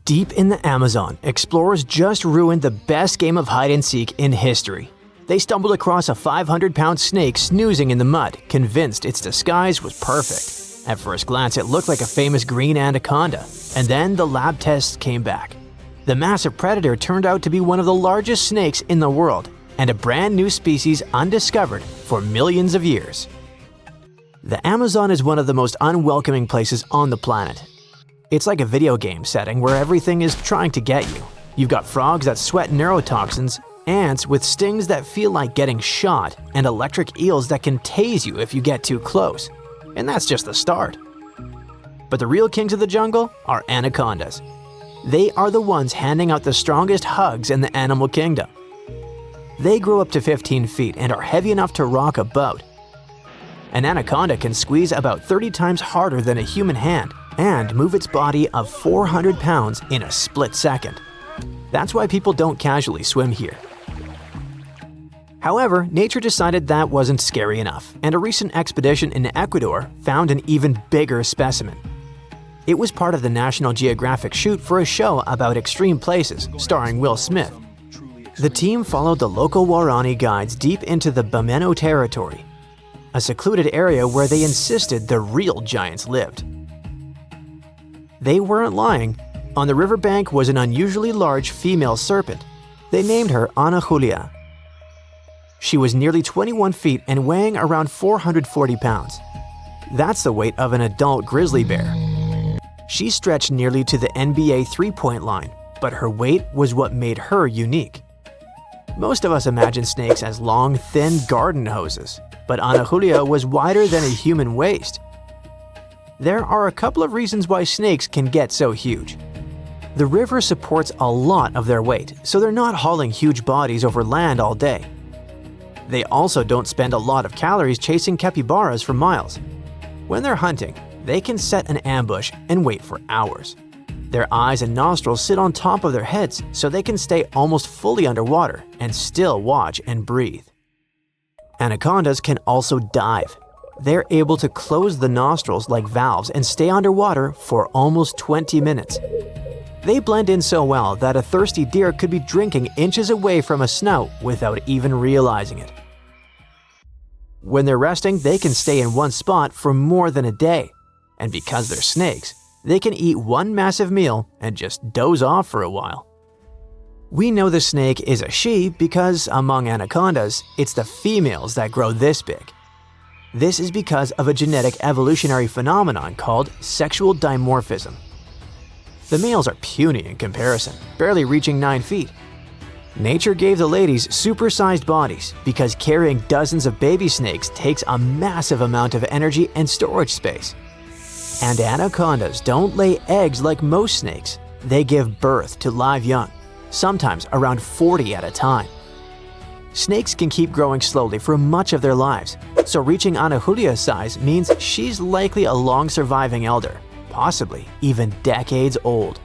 Deep in the Amazon, explorers just ruined the best game of hide-and-seek in history. They stumbled across a 500-pound snake snoozing in the mud, convinced its disguise was perfect. At first glance, it looked like a famous green anaconda, and then the lab tests came back. The massive predator turned out to be one of the largest snakes in the world, and a brand new species undiscovered for millions of years. The Amazon is one of the most unwelcoming places on the planet. It's like a video game setting where everything is trying to get you. You've got frogs that sweat neurotoxins, ants with stings that feel like getting shot, and electric eels that can tase you if you get too close. And that's just the start. But the real kings of the jungle are anacondas. They are the ones handing out the strongest hugs in the animal kingdom. They grow up to 15 feet and are heavy enough to rock a boat. An anaconda can squeeze about 30 times harder than a human hand and move its body of 400 pounds in a split second. That's why people don't casually swim here. However, nature decided that wasn't scary enough, and a recent expedition in Ecuador found an even bigger specimen. It was part of the National Geographic shoot for a show about extreme places, starring Will Smith. The team followed the local Waorani guides deep into the Bameno territory, a secluded area where they insisted the real giants lived. They weren't lying. On the riverbank was an unusually large female serpent. They named her Ana Julia. She was nearly 21 feet and weighing around 440 pounds. That's the weight of an adult grizzly bear. She stretched nearly to the NBA three-point line, but her weight was what made her unique. Most of us imagine snakes as long, thin garden hoses, but Ana Julia was wider than a human waist. There are a couple of reasons why snakes can get so huge. The river supports a lot of their weight, so they're not hauling huge bodies over land all day. They also don't spend a lot of calories chasing capybaras for miles. When they're hunting, they can set an ambush and wait for hours. Their eyes and nostrils sit on top of their heads, so they can stay almost fully underwater and still watch and breathe. Anacondas can also dive. They're able to close the nostrils like valves and stay underwater for almost 20 minutes. They blend in so well that a thirsty deer could be drinking inches away from a snout without even realizing it. When they're resting, they can stay in one spot for more than a day. And because they're snakes, they can eat one massive meal and just doze off for a while. We know the snake is a she because, among anacondas, it's the females that grow this big. This is because of a genetic evolutionary phenomenon called sexual dimorphism. The males are puny in comparison, barely reaching 9 feet. Nature gave the ladies supersized bodies because carrying dozens of baby snakes takes a massive amount of energy and storage space. And anacondas don't lay eggs like most snakes. They give birth to live young, sometimes around 40 at a time. Snakes can keep growing slowly for much of their lives, so reaching Ana Julia's size means she's likely a long-surviving elder, possibly even decades old.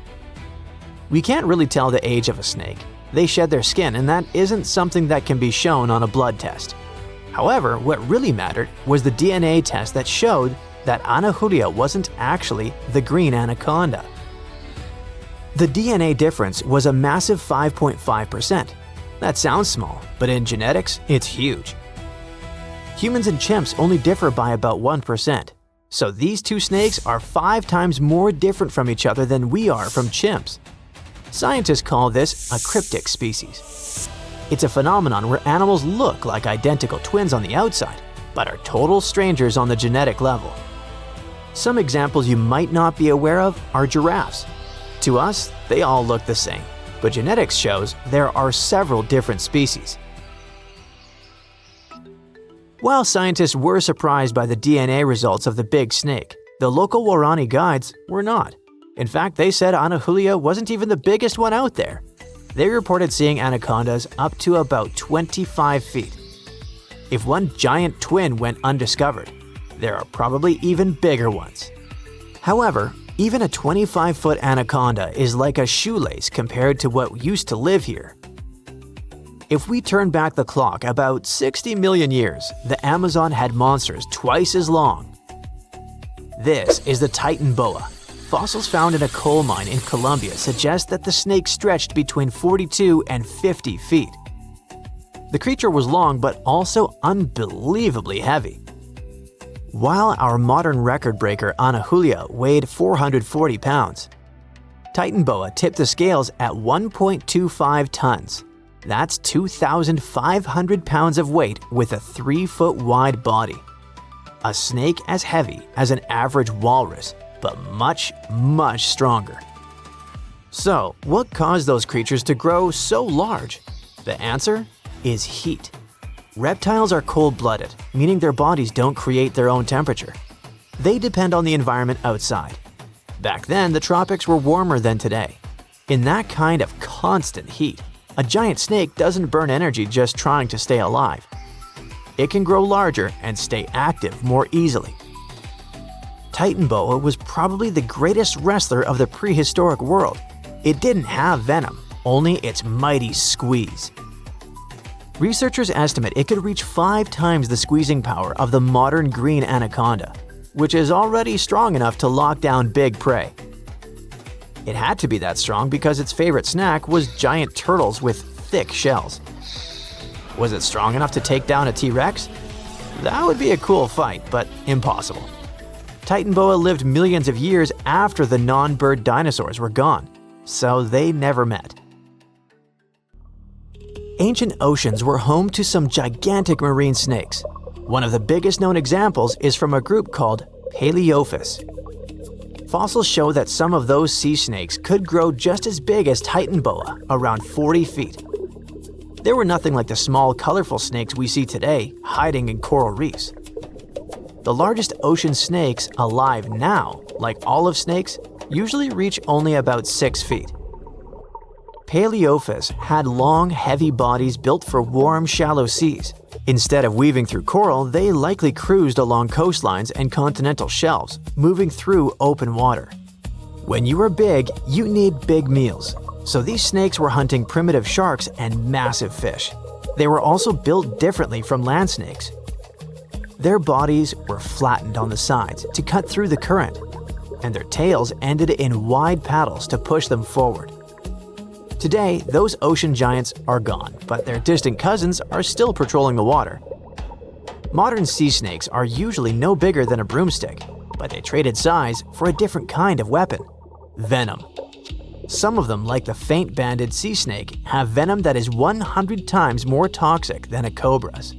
We can't really tell the age of a snake. They shed their skin, and that isn't something that can be shown on a blood test. However, what really mattered was the DNA test that showed that Ana Julia wasn't actually the green anaconda. The DNA difference was a massive 5.5%. That sounds small, but in genetics, it's huge. Humans and chimps only differ by about 1%, so these two snakes are 5 times more different from each other than we are from chimps. Scientists call this a cryptic species. It's a phenomenon where animals look like identical twins on the outside, but are total strangers on the genetic level. Some examples you might not be aware of are giraffes. To us, they all look the same, but genetics shows there are several different species. While scientists were surprised by the DNA results of the big snake, the local Waorani guides were not. In fact, they said Ana Julia wasn't even the biggest one out there. They reported seeing anacondas up to about 25 feet. If one giant twin went undiscovered, there are probably even bigger ones. However, even a 25-foot anaconda is like a shoelace compared to what used to live here. If we turn back the clock about 60 million years, the Amazon had monsters twice as long. This is the Titan boa, fossils found in a coal mine in Colombia suggest that the snake stretched between 42 and 50 feet. The creature was long but also unbelievably heavy. While our modern record breaker Anahulia weighed 440 pounds, Titan boa tipped the scales at 1.25 tons. That's 2,500 pounds of weight with a 3-foot wide body. A snake as heavy as an average walrus, but much, much stronger. So, what caused those creatures to grow so large? The answer is heat. Reptiles are cold-blooded, meaning their bodies don't create their own temperature. They depend on the environment outside. Back then, the tropics were warmer than today. In that kind of constant heat, a giant snake doesn't burn energy just trying to stay alive. It can grow larger and stay active more easily. Titan boa was probably the greatest wrestler of the prehistoric world. It didn't have venom, only its mighty squeeze. Researchers estimate it could reach 5 times the squeezing power of the modern green anaconda, which is already strong enough to lock down big prey. It had to be that strong because its favorite snack was giant turtles with thick shells. Was it strong enough to take down a T-Rex? That would be a cool fight, but impossible. Titan boa lived millions of years after the non-bird dinosaurs were gone, so they never met. Ancient oceans were home to some gigantic marine snakes. One of the biggest known examples is from a group called Paleophis. Fossils show that some of those sea snakes could grow just as big as Titan boa, around 40 feet. They were nothing like the small, colorful snakes we see today, hiding in coral reefs. The largest ocean snakes alive now, like olive snakes, usually reach only about 6 feet. Paleophis had long, heavy bodies built for warm, shallow seas. Instead of weaving through coral, they likely cruised along coastlines and continental shelves, moving through open water. When you are big, you need big meals, so these snakes were hunting primitive sharks and massive fish. They were also built differently from land snakes. Their bodies were flattened on the sides to cut through the current, and their tails ended in wide paddles to push them forward. Today, those ocean giants are gone, but their distant cousins are still patrolling the water. Modern sea snakes are usually no bigger than a broomstick, but they traded size for a different kind of weapon: venom. Some of them, like the faint-banded sea snake, have venom that is 100 times more toxic than a cobra's.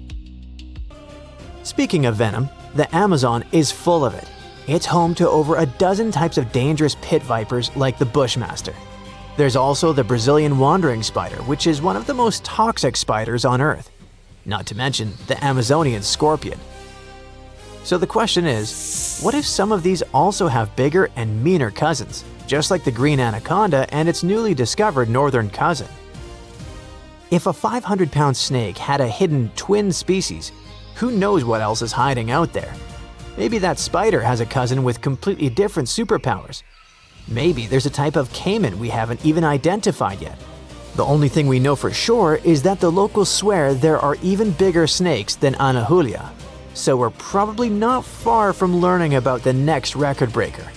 Speaking of venom, the Amazon is full of it. It's home to over a dozen types of dangerous pit vipers like the bushmaster. There's also the Brazilian wandering spider, which is one of the most toxic spiders on Earth. Not to mention the Amazonian scorpion. So the question is, what if some of these also have bigger and meaner cousins, just like the green anaconda and its newly discovered northern cousin? If a 500-pound snake had a hidden twin species, who knows what else is hiding out there? Maybe that spider has a cousin with completely different superpowers. Maybe there's a type of caiman we haven't even identified yet. The only thing we know for sure is that the locals swear there are even bigger snakes than Anahulia. So we're probably not far from learning about the next record breaker.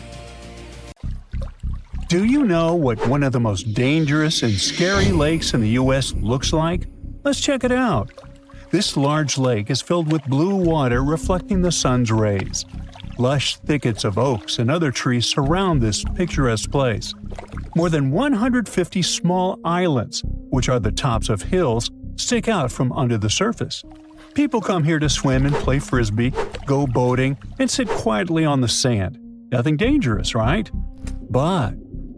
Do you know what one of the most dangerous and scary lakes in the U.S. looks like? Let's check it out. This large lake is filled with blue water reflecting the sun's rays. Lush thickets of oaks and other trees surround this picturesque place. More than 150 small islands, which are the tops of hills, stick out from under the surface. People come here to swim and play frisbee, go boating, and sit quietly on the sand. Nothing dangerous, right? But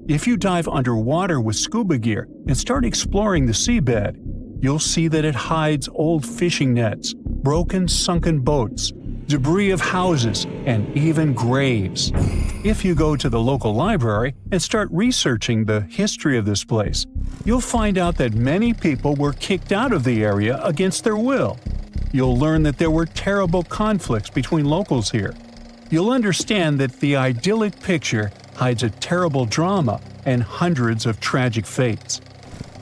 if you dive underwater with scuba gear and start exploring the seabed, you'll see that it hides old fishing nets, broken sunken boats, debris of houses, and even graves. If you go to the local library and start researching the history of this place, you'll find out that many people were kicked out of the area against their will. You'll learn that there were terrible conflicts between locals here. You'll understand that the idyllic picture hides a terrible drama and hundreds of tragic fates.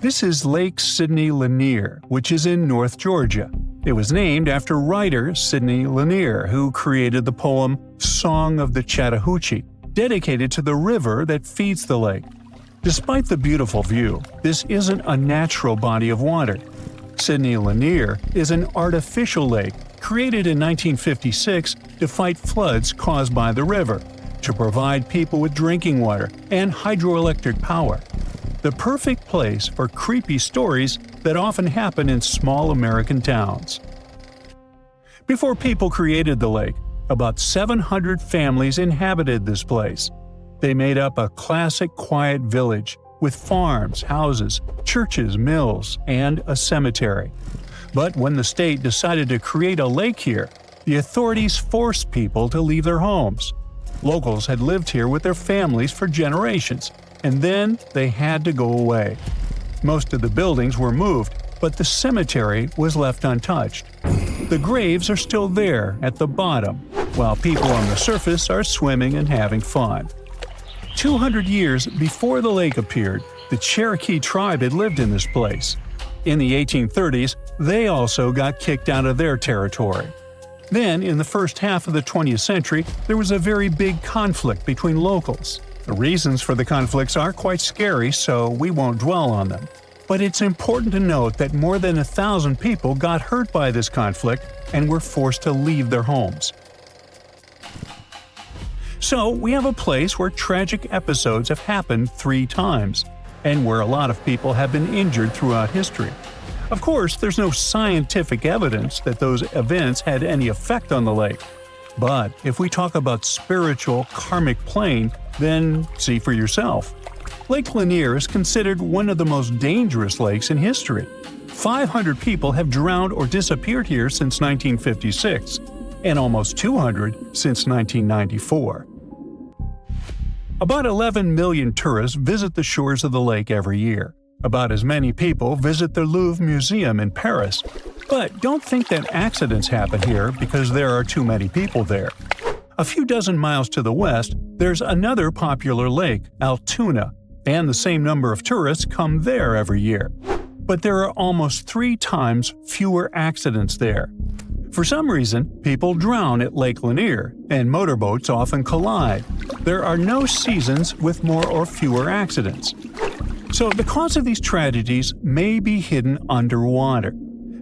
This is Lake Sidney Lanier, which is in North Georgia. It was named after writer Sidney Lanier, who created the poem Song of the Chattahoochee, dedicated to the river that feeds the lake. Despite the beautiful view, this isn't a natural body of water. Sidney Lanier is an artificial lake created in 1956 to fight floods caused by the river, to provide people with drinking water and hydroelectric power. The perfect place for creepy stories that often happen in small American towns. Before people created the lake, about 700 families inhabited this place. They made up a classic quiet village with farms, houses, churches, mills, and a cemetery. But when the state decided to create a lake here, the authorities forced people to leave their homes. Locals had lived here with their families for generations, and then they had to go away. Most of the buildings were moved, but the cemetery was left untouched. The graves are still there at the bottom, while people on the surface are swimming and having fun. 200 years before the lake appeared, the Cherokee tribe had lived in this place. In the 1830s, they also got kicked out of their territory. Then, in the first half of the 20th century, there was a very big conflict between locals. The reasons for the conflicts are quite scary, so we won't dwell on them. But it's important to note that more than 1,000 people got hurt by this conflict and were forced to leave their homes. So, we have a place where tragic episodes have happened 3 times, and where a lot of people have been injured throughout history. Of course, there's no scientific evidence that those events had any effect on the lake. But if we talk about spiritual, karmic plane, then see for yourself. Lake Lanier is considered one of the most dangerous lakes in history. 500 people have drowned or disappeared here since 1956, and almost 200 since 1994. About 11 million tourists visit the shores of the lake every year. About as many people visit the Louvre Museum in Paris. But don't think that accidents happen here because there are too many people there. A few dozen miles to the west, there's another popular lake, Altoona, and the same number of tourists come there every year. But there are almost 3 times fewer accidents there. For some reason, people drown at Lake Lanier, and motorboats often collide. There are no seasons with more or fewer accidents. So the cause of these tragedies may be hidden underwater.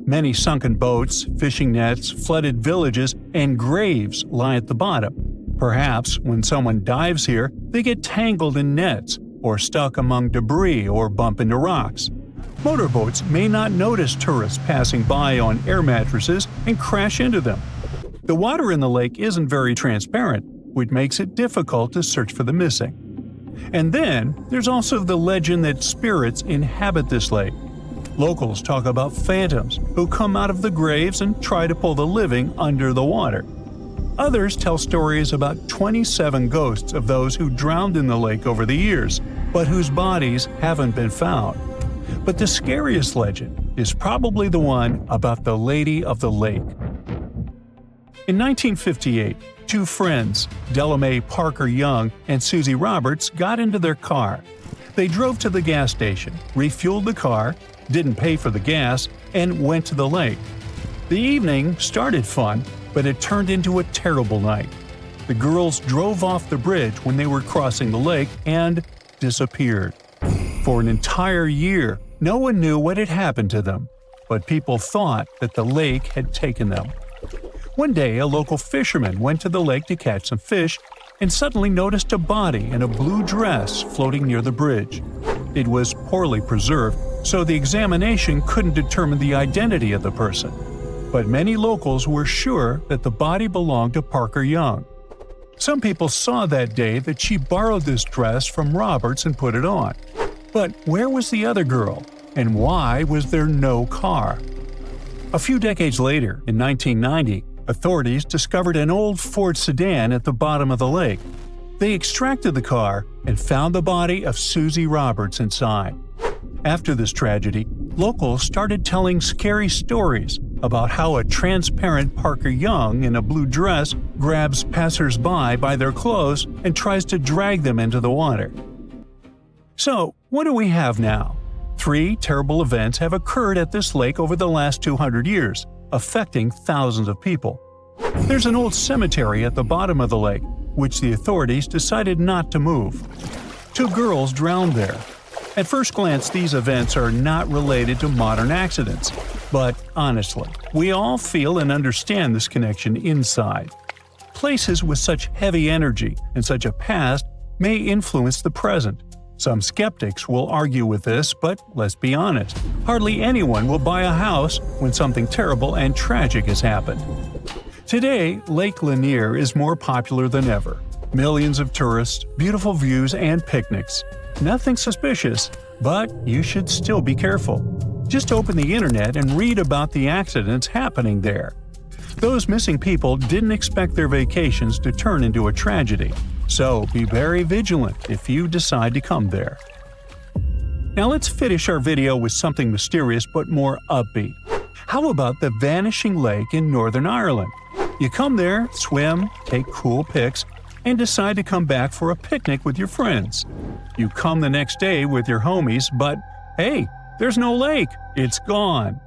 Many sunken boats, fishing nets, flooded villages, and graves lie at the bottom. Perhaps when someone dives here, they get tangled in nets, or stuck among debris or bump into rocks. Motorboats may not notice tourists passing by on air mattresses and crash into them. The water in the lake isn't very transparent, which makes it difficult to search for the missing. And then, there's also the legend that spirits inhabit this lake. Locals talk about phantoms who come out of the graves and try to pull the living under the water. Others tell stories about 27 ghosts of those who drowned in the lake over the years, but whose bodies haven't been found. But the scariest legend is probably the one about the Lady of the Lake. In 1958, 2 friends, Delamay Parker Young and Susie Roberts, got into their car. They drove to the gas station, refueled the car, didn't pay for the gas, and went to the lake. The evening started fun, but it turned into a terrible night. The girls drove off the bridge when they were crossing the lake and disappeared. For an entire year, no one knew what had happened to them, but people thought that the lake had taken them. One day, a local fisherman went to the lake to catch some fish and suddenly noticed a body in a blue dress floating near the bridge. It was poorly preserved, so the examination couldn't determine the identity of the person. But many locals were sure that the body belonged to Parker Young. Some people saw that day that she borrowed this dress from Roberts and put it on. But where was the other girl? And why was there no car? A few decades later, in 1990, authorities discovered an old Ford sedan at the bottom of the lake. They extracted the car and found the body of Susie Roberts inside. After this tragedy, locals started telling scary stories about how a transparent Parker Young in a blue dress grabs passers-by by their clothes and tries to drag them into the water. So, what do we have now? 3 terrible events have occurred at this lake over the last 200 years, affecting thousands of people. There's an old cemetery at the bottom of the lake, which the authorities decided not to move. 2 girls drowned there. At first glance, these events are not related to modern accidents. But honestly, we all feel and understand this connection inside. Places with such heavy energy and such a past may influence the present. Some skeptics will argue with this, but let's be honest, hardly anyone will buy a house when something terrible and tragic has happened. Today, Lake Lanier is more popular than ever. Millions of tourists, beautiful views, and picnics. Nothing suspicious, but you should still be careful. Just open the internet and read about the accidents happening there. Those missing people didn't expect their vacations to turn into a tragedy, so be very vigilant if you decide to come there. Now let's finish our video with something mysterious but more upbeat. How about the Vanishing Lake in Northern Ireland? You come there, swim, take cool pics, and decide to come back for a picnic with your friends. You come the next day with your homies, but hey, there's no lake. It's gone.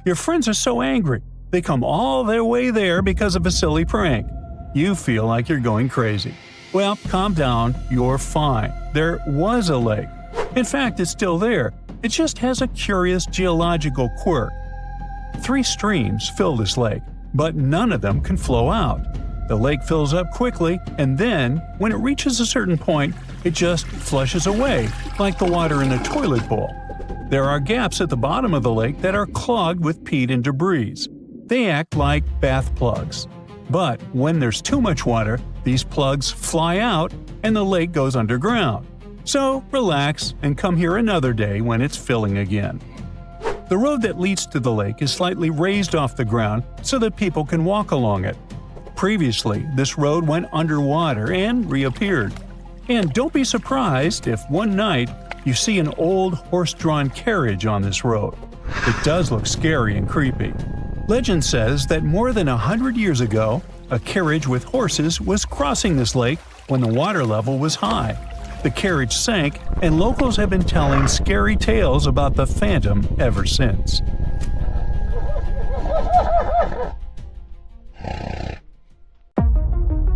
Your friends are so angry. They come all their way there because of a silly prank. You feel like you're going crazy. Well, calm down. You're fine. There was a lake. In fact, it's still there. It just has a curious geological quirk. 3 streams fill this lake, but none of them can flow out. The lake fills up quickly, and then, when it reaches a certain point, it just flushes away, like the water in a toilet bowl. There are gaps at the bottom of the lake that are clogged with peat and debris. They act like bath plugs. But when there's too much water, these plugs fly out and the lake goes underground. So relax and come here another day when it's filling again. The road that leads to the lake is slightly raised off the ground so that people can walk along it. Previously, this road went underwater and reappeared. And don't be surprised if one night you see an old horse-drawn carriage on this road. It does look scary and creepy. Legend says that more than 100 years ago, a carriage with horses was crossing this lake when the water level was high. The carriage sank, and locals have been telling scary tales about the phantom ever since.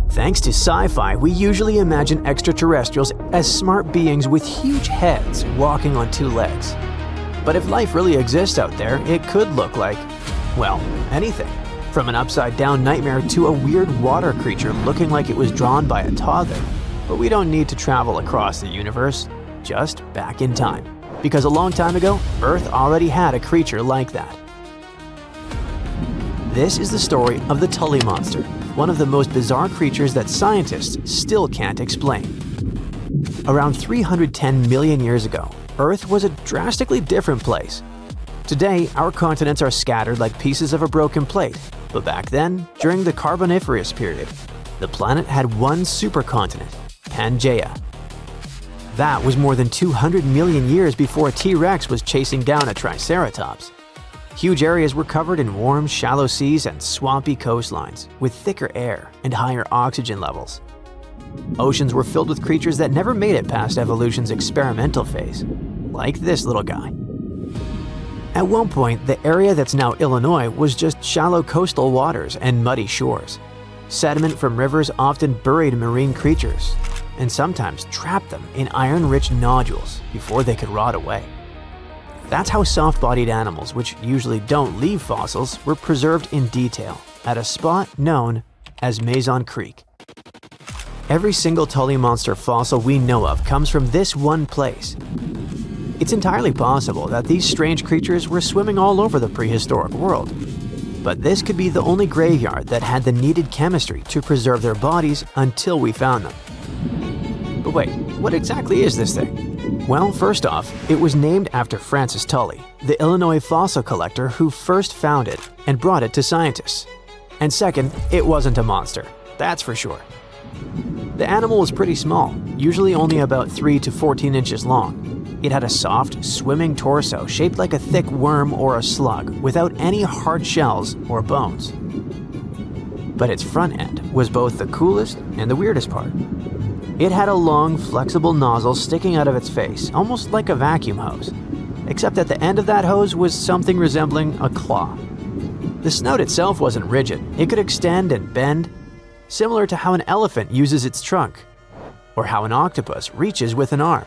Thanks to sci-fi, we usually imagine extraterrestrials as smart beings with huge heads walking on 2 legs. But if life really exists out there, it could look like, well, anything. From an upside-down nightmare to a weird water creature looking like it was drawn by a toddler. But we don't need to travel across the universe, just back in time. Because a long time ago, Earth already had a creature like that. This is the story of the Tully monster, one of the most bizarre creatures that scientists still can't explain. Around 310 million years ago, Earth was a drastically different place. Today, our continents are scattered like pieces of a broken plate, but back then, during the Carboniferous period, the planet had one supercontinent, Pangaea. That was more than 200 million years before a T-Rex was chasing down a Triceratops. Huge areas were covered in warm, shallow seas and swampy coastlines, with thicker air and higher oxygen levels. Oceans were filled with creatures that never made it past evolution's experimental phase, like this little guy. At one point, the area that's now Illinois was just shallow coastal waters and muddy shores. Sediment from rivers often buried marine creatures, and sometimes trapped them in iron-rich nodules before they could rot away. That's how soft-bodied animals, which usually don't leave fossils, were preserved in detail at a spot known as Mason Creek. Every single Tully monster fossil we know of comes from this one place. It's entirely possible that these strange creatures were swimming all over the prehistoric world. But this could be the only graveyard that had the needed chemistry to preserve their bodies until we found them. But wait, what exactly is this thing? Well, first off, it was named after Francis Tully, the Illinois fossil collector who first found it and brought it to scientists. And second, it wasn't a monster, that's for sure. The animal was pretty small, usually only about 3 to 14 inches long. It had a soft, swimming torso shaped like a thick worm or a slug without any hard shells or bones. But its front end was both the coolest and the weirdest part. It had a long, flexible nozzle sticking out of its face, almost like a vacuum hose, except at the end of that hose was something resembling a claw. The snout itself wasn't rigid, it could extend and bend. similar to how an elephant uses its trunk, or how an octopus reaches with an arm.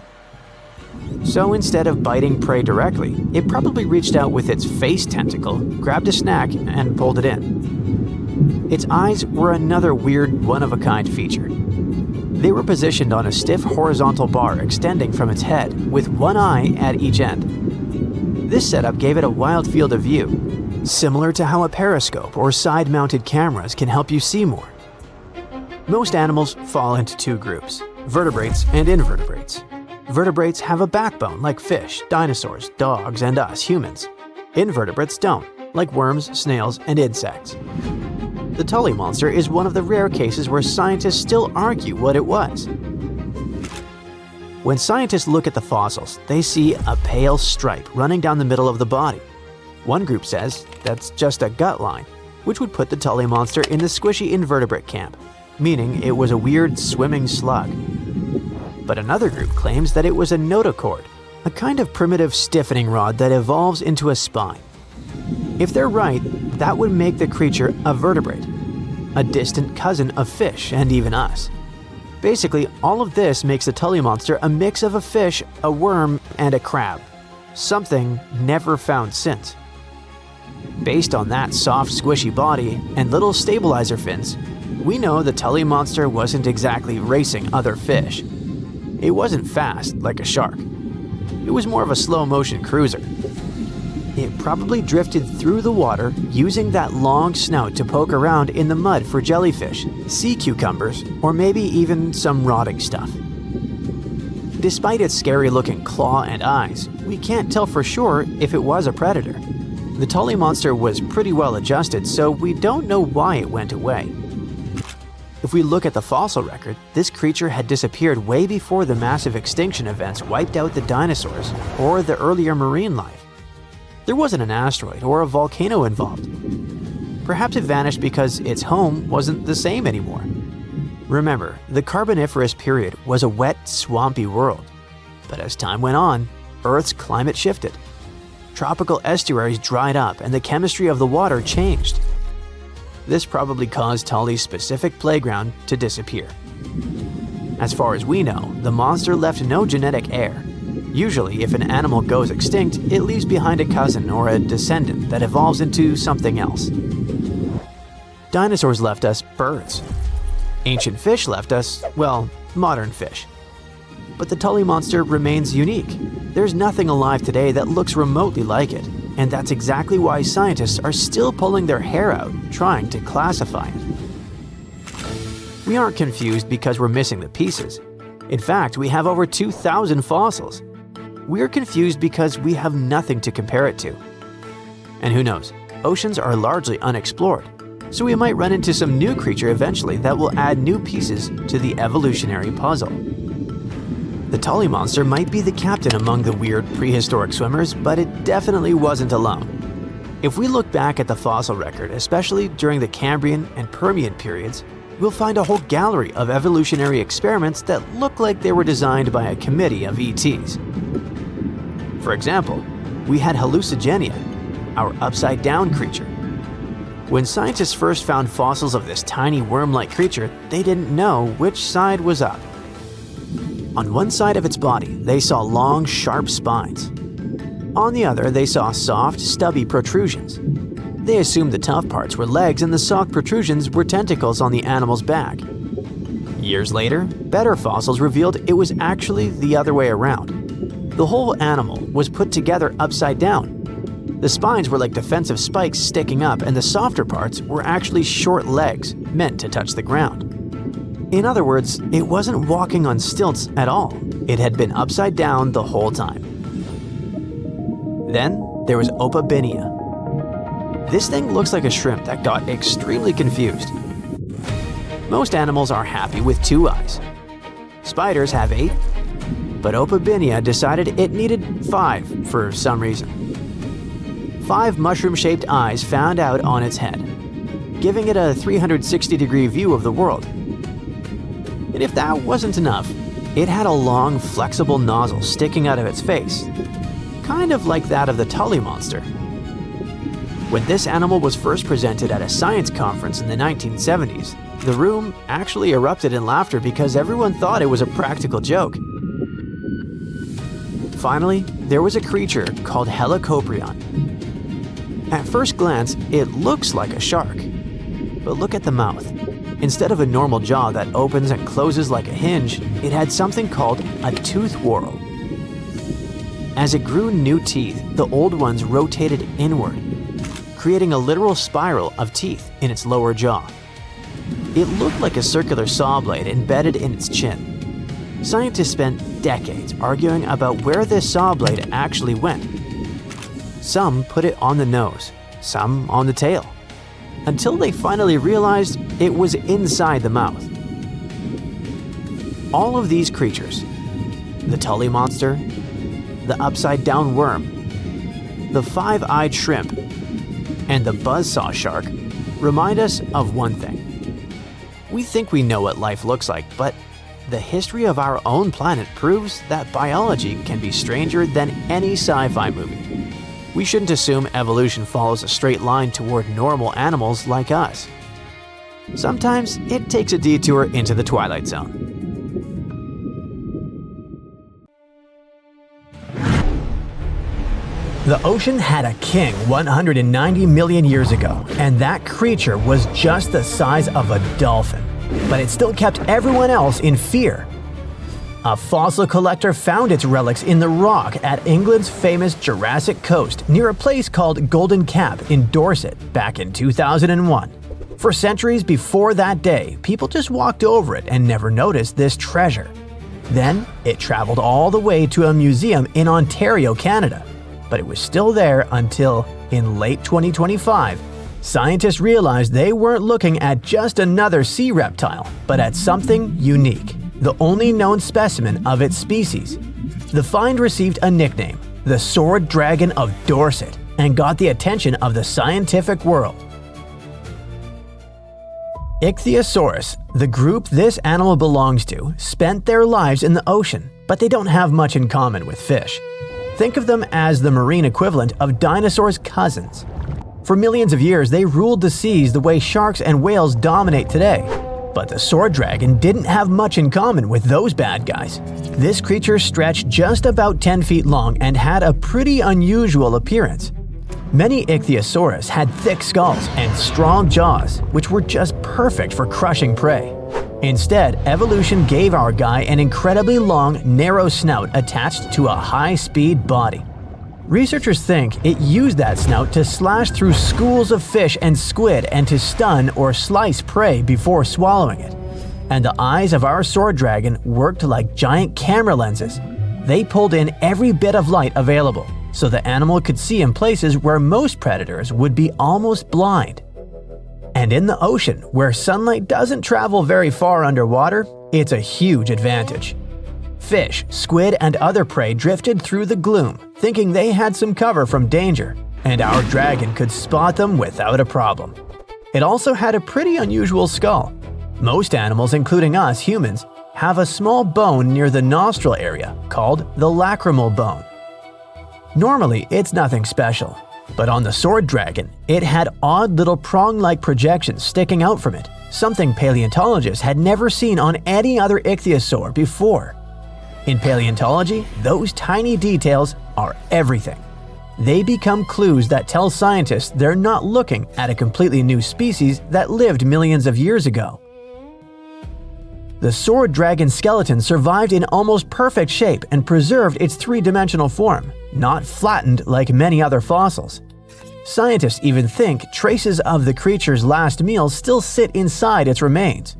So instead of biting prey directly, it probably reached out with its face tentacle, grabbed a snack, and pulled it in. Its eyes were another weird, one-of-a-kind feature. They were positioned on a stiff horizontal bar extending from its head, with one eye at each end. This setup gave it a wild field of view, similar to how a periscope or side-mounted cameras can help you see more. Most animals fall into two groups, vertebrates and invertebrates. Vertebrates have a backbone like fish, dinosaurs, dogs, and us humans. Invertebrates don't, like worms, snails, and insects. The Tully monster is one of the rare cases where scientists still argue what it was. When scientists look at the fossils, they see a pale stripe running down the middle of the body. One group says that's just a gut line, which would put the Tully monster in the squishy invertebrate camp, meaning it was a weird swimming slug. But another group claims that it was a notochord, a kind of primitive stiffening rod that evolves into a spine. If they're right, that would make the creature a vertebrate, a distant cousin of fish and even us. Basically, all of this makes the Tully monster a mix of a fish, a worm, and a crab, something never found since. Based on that soft, squishy body and little stabilizer fins, we know the Tully monster wasn't exactly racing other fish. It wasn't fast like a shark. It was more of a slow-motion cruiser. It probably drifted through the water using that long snout to poke around in the mud for jellyfish, sea cucumbers, or maybe even some rotting stuff. Despite its scary-looking claw and eyes, we can't tell for sure if it was a predator. The Tully monster was pretty well adjusted, so we don't know why it went away. If we look at the fossil record, this creature had disappeared way before the massive extinction events wiped out the dinosaurs or the earlier marine life. There wasn't an asteroid or a volcano involved. Perhaps it vanished because its home wasn't the same anymore. Remember, the Carboniferous period was a wet, swampy world. But as time went on, Earth's climate shifted. Tropical estuaries dried up and the chemistry of the water changed. This probably caused Tully's specific playground to disappear. As far as we know, the monster left no genetic heir. Usually, if an animal goes extinct, it leaves behind a cousin or a descendant that evolves into something else. Dinosaurs left us birds. Ancient fish left us, well, modern fish. But the Tully monster remains unique. There's nothing alive today that looks remotely like it. And that's exactly why scientists are still pulling their hair out trying to classify it. We aren't confused because we're missing the pieces. In fact, we have over 2,000 fossils. We're confused because we have nothing to compare it to. And who knows, oceans are largely unexplored, so we might run into some new creature eventually that will add new pieces to the evolutionary puzzle. The Tully monster might be the captain among the weird prehistoric swimmers, but it definitely wasn't alone. If we look back at the fossil record, especially during the Cambrian and Permian periods, we'll find a whole gallery of evolutionary experiments that look like they were designed by a committee of ETs. For example, we had hallucigenia, our upside-down creature. When scientists first found fossils of this tiny worm-like creature, they didn't know which side was up. On one side of its body, they saw long, sharp spines. On the other, they saw soft, stubby protrusions. They assumed the tough parts were legs and the soft protrusions were tentacles on the animal's back. Years later, better fossils revealed it was actually the other way around. The whole animal was put together upside down. The spines were like defensive spikes sticking up, and the softer parts were actually short legs meant to touch the ground. In other words, it wasn't walking on stilts at all. It had been upside down the whole time. Then there was Opabinia. This thing looks like a shrimp that got extremely confused. Most animals are happy with 2 eyes. Spiders have 8, but Opabinia decided it needed 5 for some reason. 5 mushroom-shaped eyes found out on its head, giving it a 360-degree view of the world. And if that wasn't enough, it had a long, flexible nozzle sticking out of its face, kind of like that of the Tully monster. When this animal was first presented at a science conference in the 1970s, the room actually erupted in laughter because everyone thought it was a practical joke. Finally, there was a creature called Helicoprion. At first glance, it looks like a shark. But look at the mouth. Instead of a normal jaw that opens and closes like a hinge, it had something called a tooth whorl. As it grew new teeth, the old ones rotated inward, creating a literal spiral of teeth in its lower jaw. It looked like a circular saw blade embedded in its chin. Scientists spent decades arguing about where this saw blade actually went. Some put it on the nose, some on the tail, until they finally realized it was inside the mouth. All of these creatures, the Tully monster, the upside-down worm, the five-eyed shrimp, and the buzzsaw shark, remind us of one thing. We think we know what life looks like, but the history of our own planet proves that biology can be stranger than any sci-fi movie. We shouldn't assume evolution follows a straight line toward normal animals like us. Sometimes it takes a detour into the Twilight Zone. The ocean had a king 190 million years ago, and that creature was just the size of a dolphin. But it still kept everyone else in fear. A fossil collector found its relics in the rock at England's famous Jurassic Coast near a place called Golden Cap in Dorset back in 2001. For centuries before that day, people just walked over it and never noticed this treasure. Then it traveled all the way to a museum in Ontario, Canada. But it was still there until, in late 2025, scientists realized they weren't looking at just another sea reptile, but at something unique, the only known specimen of its species. The find received a nickname, the Sword Dragon of Dorset, and got the attention of the scientific world. Ichthyosaurus, the group this animal belongs to, spent their lives in the ocean, but they don't have much in common with fish. Think of them as the marine equivalent of dinosaurs' cousins. For millions of years, they ruled the seas the way sharks and whales dominate today. But the sword dragon didn't have much in common with those bad guys. This creature stretched just about 10 feet long and had a pretty unusual appearance. Many ichthyosaurs had thick skulls and strong jaws, which were just perfect for crushing prey. Instead, evolution gave our guy an incredibly long, narrow snout attached to a high-speed body. Researchers think it used that snout to slash through schools of fish and squid and to stun or slice prey before swallowing it. And the eyes of our sword dragon worked like giant camera lenses. They pulled in every bit of light available, so the animal could see in places where most predators would be almost blind. And in the ocean, where sunlight doesn't travel very far underwater, it's a huge advantage. Fish, squid, and other prey drifted through the gloom, thinking they had some cover from danger, and our dragon could spot them without a problem. It also had a pretty unusual skull. Most animals, including us humans, have a small bone near the nostril area called the lacrimal bone. Normally, it's nothing special. But on the sword dragon, it had odd little prong-like projections sticking out from it, something paleontologists had never seen on any other ichthyosaur before. In paleontology, those tiny details are everything. They become clues that tell scientists they're not looking at a completely new species that lived millions of years ago. The sword dragon skeleton survived in almost perfect shape and preserved its three-dimensional form, not flattened like many other fossils. Scientists even think traces of the creature's last meal still sit inside its remains.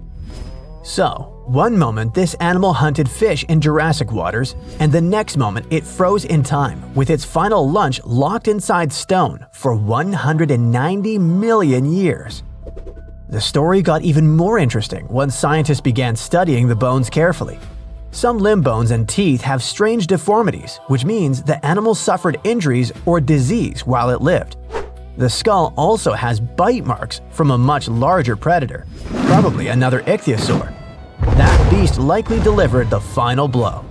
So, one moment this animal hunted fish in Jurassic waters, and the next moment it froze in time, with its final lunch locked inside stone for 190 million years. The story got even more interesting once scientists began studying the bones carefully. Some limb bones and teeth have strange deformities, which means the animal suffered injuries or disease while it lived. The skull also has bite marks from a much larger predator, probably another ichthyosaur. That beast likely delivered the final blow.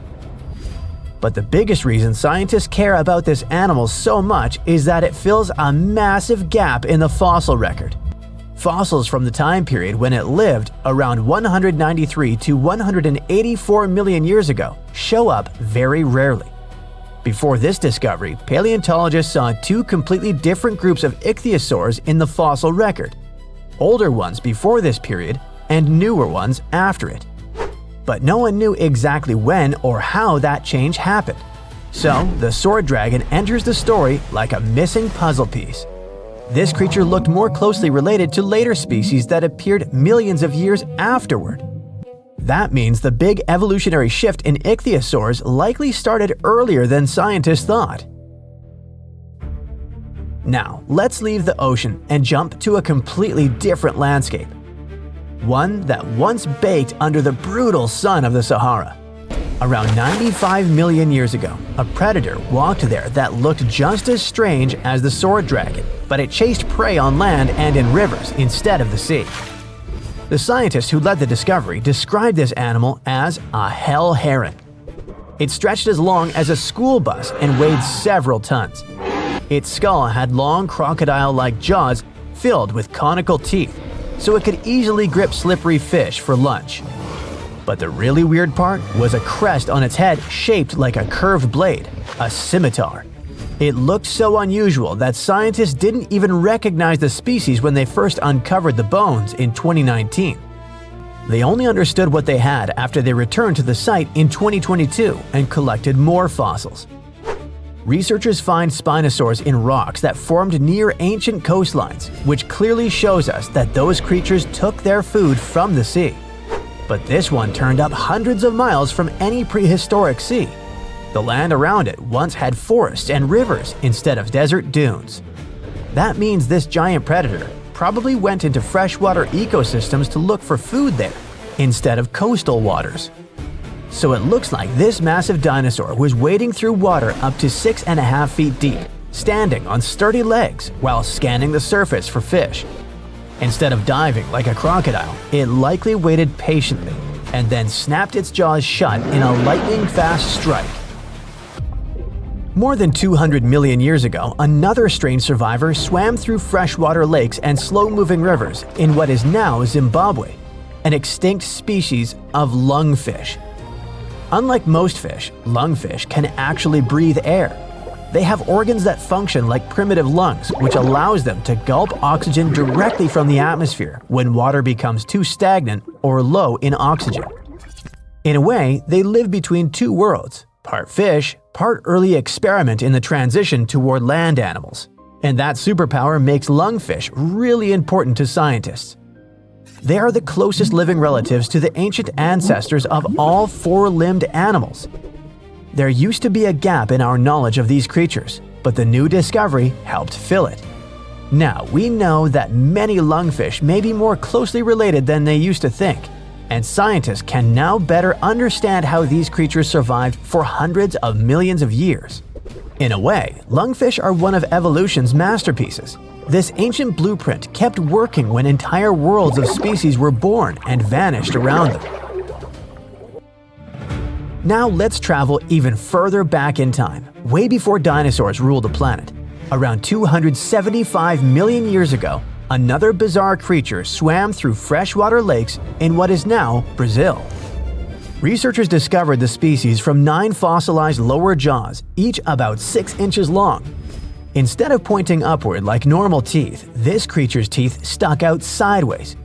But the biggest reason scientists care about this animal so much is that it fills a massive gap in the fossil record. Fossils from the time period when it lived, around 193 to 184 million years ago, show up very rarely. Before this discovery, paleontologists saw two completely different groups of ichthyosaurs in the fossil record: older ones before this period and newer ones after it. But no one knew exactly when or how that change happened. So, the sword dragon enters the story like a missing puzzle piece. This creature looked more closely related to later species that appeared millions of years afterward. That means the big evolutionary shift in ichthyosaurs likely started earlier than scientists thought. Now, let's leave the ocean and jump to a completely different landscape. One that once baked under the brutal sun of the Sahara. Around 95 million years ago, a predator walked there that looked just as strange as the sword dragon, but it chased prey on land and in rivers instead of the sea. The scientist who led the discovery described this animal as a hell heron. It stretched as long as a school bus and weighed several tons. Its skull had long crocodile-like jaws filled with conical teeth, so it could easily grip slippery fish for lunch. But the really weird part was a crest on its head shaped like a curved blade, a scimitar. It looked so unusual that scientists didn't even recognize the species when they first uncovered the bones in 2019. They only understood what they had after they returned to the site in 2022 and collected more fossils. Researchers find spinosaurs in rocks that formed near ancient coastlines, which clearly shows us that those creatures took their food from the sea. But this one turned up hundreds of miles from any prehistoric sea. The land around it once had forests and rivers instead of desert dunes. That means this giant predator probably went into freshwater ecosystems to look for food there, instead of coastal waters. So it looks like this massive dinosaur was wading through water up to 6.5 feet deep, standing on sturdy legs while scanning the surface for fish. Instead of diving like a crocodile, it likely waited patiently and then snapped its jaws shut in a lightning-fast strike. More than 200 million years ago, another strange survivor swam through freshwater lakes and slow-moving rivers in what is now Zimbabwe, an extinct species of lungfish. Unlike most fish, lungfish can actually breathe air. They have organs that function like primitive lungs, which allows them to gulp oxygen directly from the atmosphere when water becomes too stagnant or low in oxygen. In a way, they live between two worlds, part fish, part early experiment in the transition toward land animals. And that superpower makes lungfish really important to scientists. They are the closest living relatives to the ancient ancestors of all four-limbed animals. There used to be a gap in our knowledge of these creatures, but the new discovery helped fill it. Now we know that many lungfish may be more closely related than they used to think, and scientists can now better understand how these creatures survived for hundreds of millions of years. In a way, lungfish are one of evolution's masterpieces. This ancient blueprint kept working when entire worlds of species were born and vanished around them. Now let's travel even further back in time, way before dinosaurs ruled the planet. Around 275 million years ago, another bizarre creature swam through freshwater lakes in what is now Brazil. Researchers discovered the species from 9 fossilized lower jaws, each about 6 inches long. Instead of pointing upward like normal teeth, this creature's teeth stuck out sideways.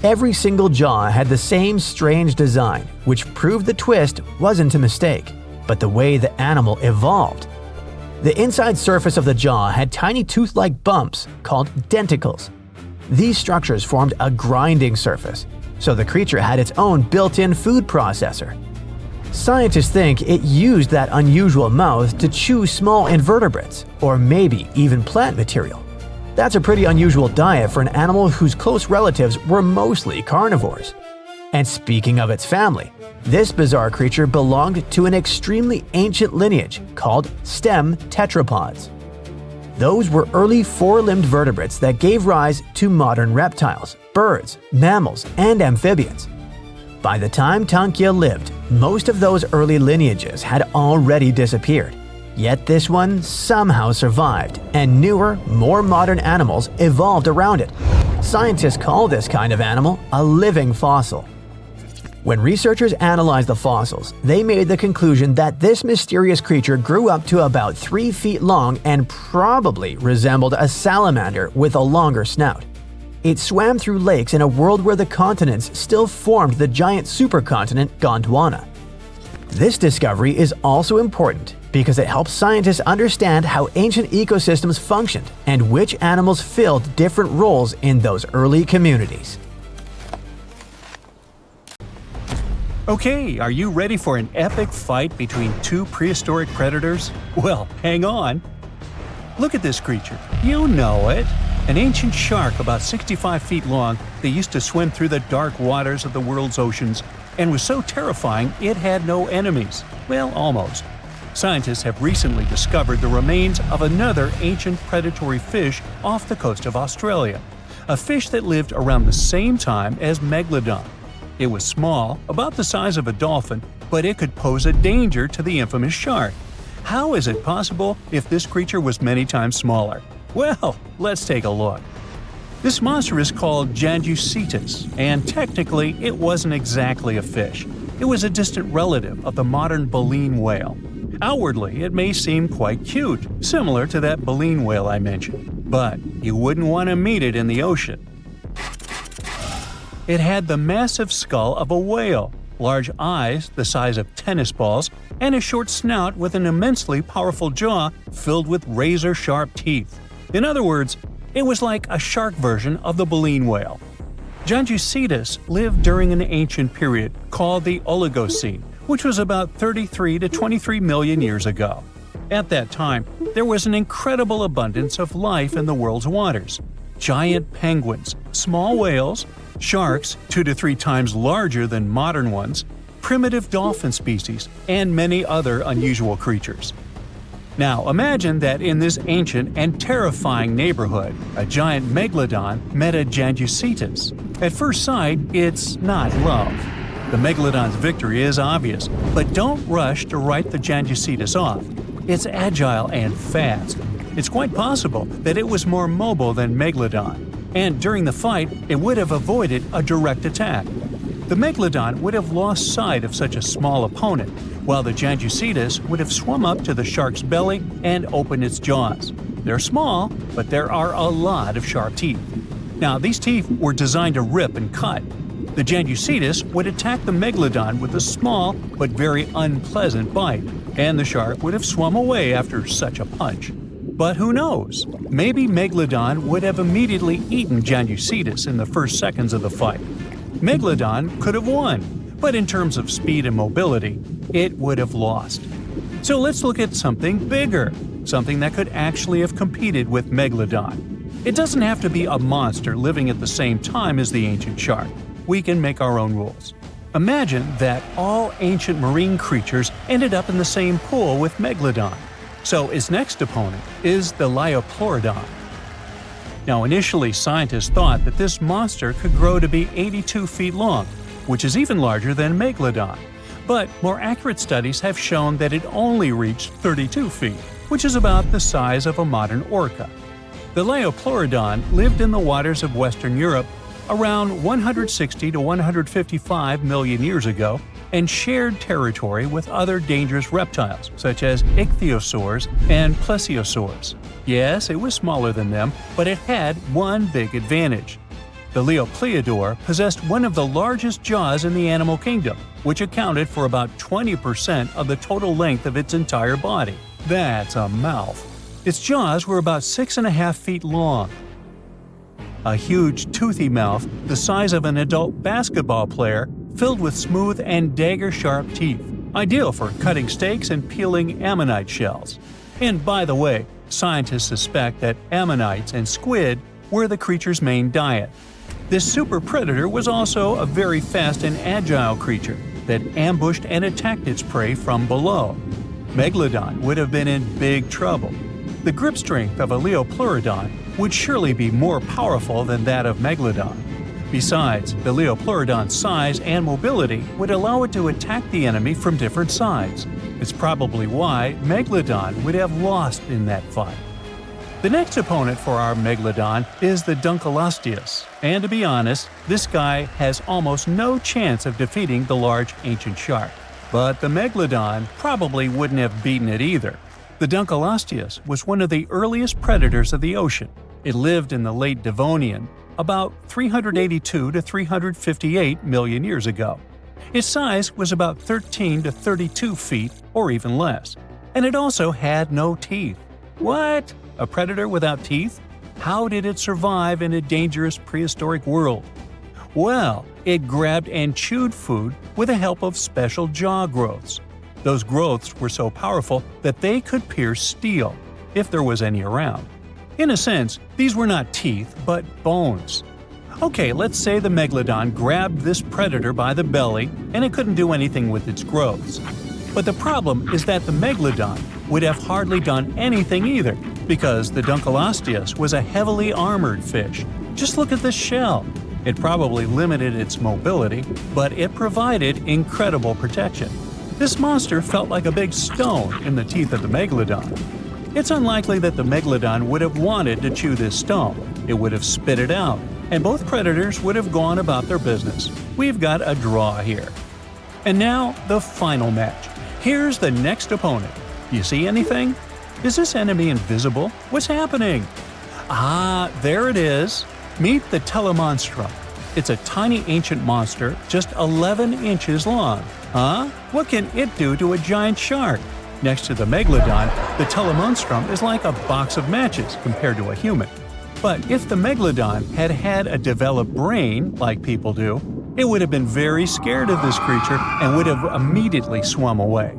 Every single jaw had the same strange design, which proved the twist wasn't a mistake, but the way the animal evolved. The inside surface of the jaw had tiny tooth-like bumps called denticles. These structures formed a grinding surface, so the creature had its own built-in food processor. Scientists think it used that unusual mouth to chew small invertebrates, or maybe even plant material. That's a pretty unusual diet for an animal whose close relatives were mostly carnivores. And speaking of its family, this bizarre creature belonged to an extremely ancient lineage called stem tetrapods. Those were early four-limbed vertebrates that gave rise to modern reptiles, birds, mammals, and amphibians. By the time Tankia lived, Most of those early lineages had already disappeared. Yet this one somehow survived, and newer, more modern animals evolved around it. Scientists call this kind of animal a living fossil. When researchers analyzed the fossils, they made the conclusion that this mysterious creature grew up to about 3 feet long and probably resembled a salamander with a longer snout. It swam through lakes in a world where the continents still formed the giant supercontinent Gondwana. This discovery is also important because it helps scientists understand how ancient ecosystems functioned and which animals filled different roles in those early communities. Okay, are you ready for an epic fight between two prehistoric predators? Well, hang on. Look at this creature. You know it. An ancient shark about 65 feet long that used to swim through the dark waters of the world's oceans and was so terrifying it had no enemies. Well, almost. Scientists have recently discovered the remains of another ancient predatory fish off the coast of Australia, a fish that lived around the same time as Megalodon. It was small, about the size of a dolphin, but it could pose a danger to the infamous shark. How is it possible if this creature was many times smaller? Well, let's take a look. This monster is called Janjucetus, and technically it wasn't exactly a fish. It was a distant relative of the modern baleen whale. Outwardly, it may seem quite cute, similar to that baleen whale I mentioned, but you wouldn't want to meet it in the ocean. It had the massive skull of a whale, large eyes the size of tennis balls, and a short snout with an immensely powerful jaw filled with razor-sharp teeth. In other words, it was like a shark version of the baleen whale. Janjucetus lived during an ancient period called the Oligocene, which was about 33 to 23 million years ago. At that time, there was an incredible abundance of life in the world's waters. Giant penguins, small whales, sharks 2 to 3 times larger than modern ones, primitive dolphin species, and many other unusual creatures. Now imagine that in this ancient and terrifying neighborhood, a giant megalodon met a Janjucetus. At first sight, it's not love. The megalodon's victory is obvious, but don't rush to write the Janjucetus off. It's agile and fast. It's quite possible that it was more mobile than Megalodon, and during the fight, it would have avoided a direct attack. The Megalodon would have lost sight of such a small opponent, while the Janjucetus would have swum up to the shark's belly and opened its jaws. They're small, but there are a lot of sharp teeth. Now, these teeth were designed to rip and cut. The Janjucetus would attack the Megalodon with a small but very unpleasant bite, and the shark would have swum away after such a punch. But who knows? Maybe Megalodon would have immediately eaten Janjucetus in the first seconds of the fight. Megalodon could have won, but in terms of speed and mobility, it would have lost. So let's look at something bigger, something that could actually have competed with Megalodon. It doesn't have to be a monster living at the same time as the ancient shark. We can make our own rules. Imagine that all ancient marine creatures ended up in the same pool with Megalodon. So its next opponent is the leviathan. Now, initially, scientists thought that this monster could grow to be 82 feet long, which is even larger than Megalodon. But more accurate studies have shown that it only reached 32 feet, which is about the size of a modern orca. The leviathan lived in the waters of Western Europe around 160 to 155 million years ago and shared territory with other dangerous reptiles such as ichthyosaurs and plesiosaurs. Yes, it was smaller than them, but it had one big advantage. The leopleodor possessed one of the largest jaws in the animal kingdom, which accounted for about 20% of the total length of its entire body. That's a mouth. Its jaws were about 6.5 feet long. A huge, toothy mouth the size of an adult basketball player filled with smooth and dagger-sharp teeth, ideal for cutting steaks and peeling ammonite shells. And by the way, scientists suspect that ammonites and squid were the creature's main diet. This super predator was also a very fast and agile creature that ambushed and attacked its prey from below. Megalodon would have been in big trouble. The grip strength of a leopleodon would surely be more powerful than that of Megalodon. Besides, the Leopleurodon's size and mobility would allow it to attack the enemy from different sides. It's probably why Megalodon would have lost in that fight. The next opponent for our Megalodon is the Dunkleosteus, and to be honest, this guy has almost no chance of defeating the large ancient shark. But the Megalodon probably wouldn't have beaten it either. The Dunkleosteus was one of the earliest predators of the ocean. It lived in the late Devonian, about 382 to 358 million years ago. Its size was about 13 to 32 feet or even less, and it also had no teeth. What? A predator without teeth? How did it survive in a dangerous prehistoric world? Well, it grabbed and chewed food with the help of special jaw growths. Those growths were so powerful that they could pierce steel, if there was any around. In a sense, these were not teeth, but bones. Okay, let's say the Megalodon grabbed this predator by the belly and it couldn't do anything with its growths. But the problem is that the Megalodon would have hardly done anything either, because the Dunkleosteus was a heavily armored fish. Just look at this shell. It probably limited its mobility, but it provided incredible protection. This monster felt like a big stone in the teeth of the Megalodon. It's unlikely that the Megalodon would have wanted to chew this stone. It would have spit it out, and both predators would have gone about their business. We've got a draw here. And now, the final match. Here's the next opponent. You see anything? Is this enemy invisible? What's happening? Ah, there it is. Meet the Telemonstrum. It's a tiny ancient monster, just 11 inches long. Huh? What can it do to a giant shark? Next to the Megalodon, the Telemonstrum is like a box of matches compared to a human. But if the Megalodon had had a developed brain, like people do, it would have been very scared of this creature and would have immediately swum away.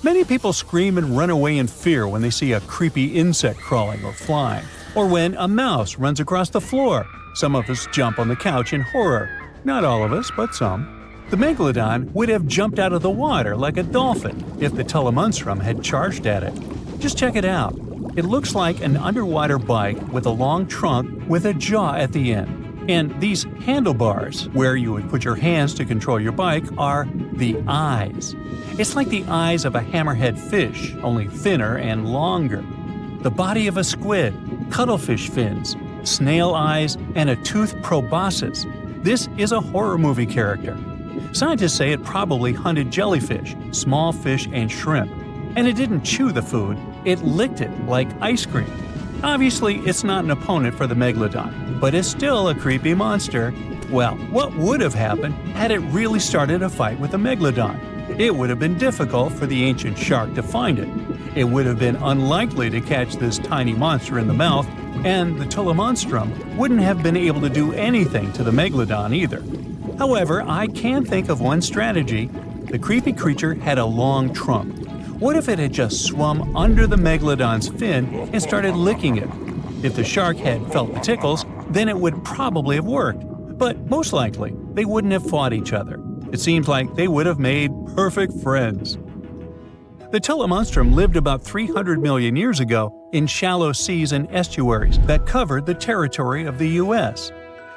Many people scream and run away in fear when they see a creepy insect crawling or flying, or when a mouse runs across the floor. Some of us jump on the couch in horror. Not all of us, but some. The Megalodon would have jumped out of the water like a dolphin if the Telemonstrum had charged at it. Just check it out. It looks like an underwater bike with a long trunk with a jaw at the end. And these handlebars, where you would put your hands to control your bike, are the eyes. It's like the eyes of a hammerhead fish, only thinner and longer. The body of a squid, cuttlefish fins, snail eyes, and a toothed proboscis. This is a horror movie character. Scientists say it probably hunted jellyfish, small fish, and shrimp. And it didn't chew the food, it licked it like ice cream. Obviously, it's not an opponent for the Megalodon, but it's still a creepy monster. Well, what would have happened had it really started a fight with a Megalodon? It would have been difficult for the ancient shark to find it. It would have been unlikely to catch this tiny monster in the mouth, and the Telemonstrum wouldn't have been able to do anything to the Megalodon either. However, I can think of one strategy. The creepy creature had a long trunk. What if it had just swum under the Megalodon's fin and started licking it? If the shark had felt the tickles, then it would probably have worked. But most likely, they wouldn't have fought each other. It seems like they would have made perfect friends. The Telemonstrum lived about 300 million years ago in shallow seas and estuaries that covered the territory of the U.S.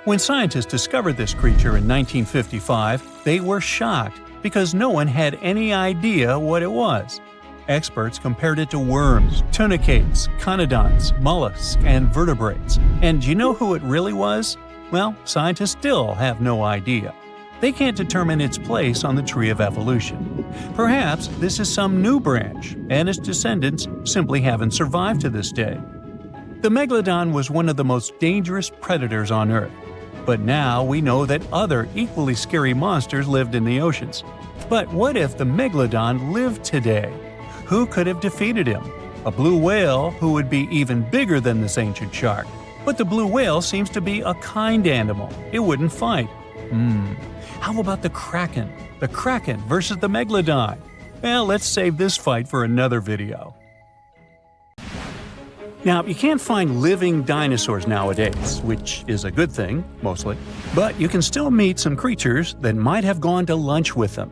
When scientists discovered this creature in 1955, they were shocked because no one had any idea what it was. Experts compared it to worms, tunicates, conodonts, mollusks, and vertebrates. And do you know who it really was? Well, scientists still have no idea. They can't determine its place on the tree of evolution. Perhaps this is some new branch, and its descendants simply haven't survived to this day. The Megalodon was one of the most dangerous predators on Earth. But now we know that other equally scary monsters lived in the oceans. But what if the Megalodon lived today? Who could have defeated him? A blue whale who would be even bigger than this ancient shark. But the blue whale seems to be a kind animal. It wouldn't fight. How about the Kraken? The Kraken versus the Megalodon? Well, let's save this fight for another video. Now, you can't find living dinosaurs nowadays, which is a good thing, mostly, but you can still meet some creatures that might have gone to lunch with them.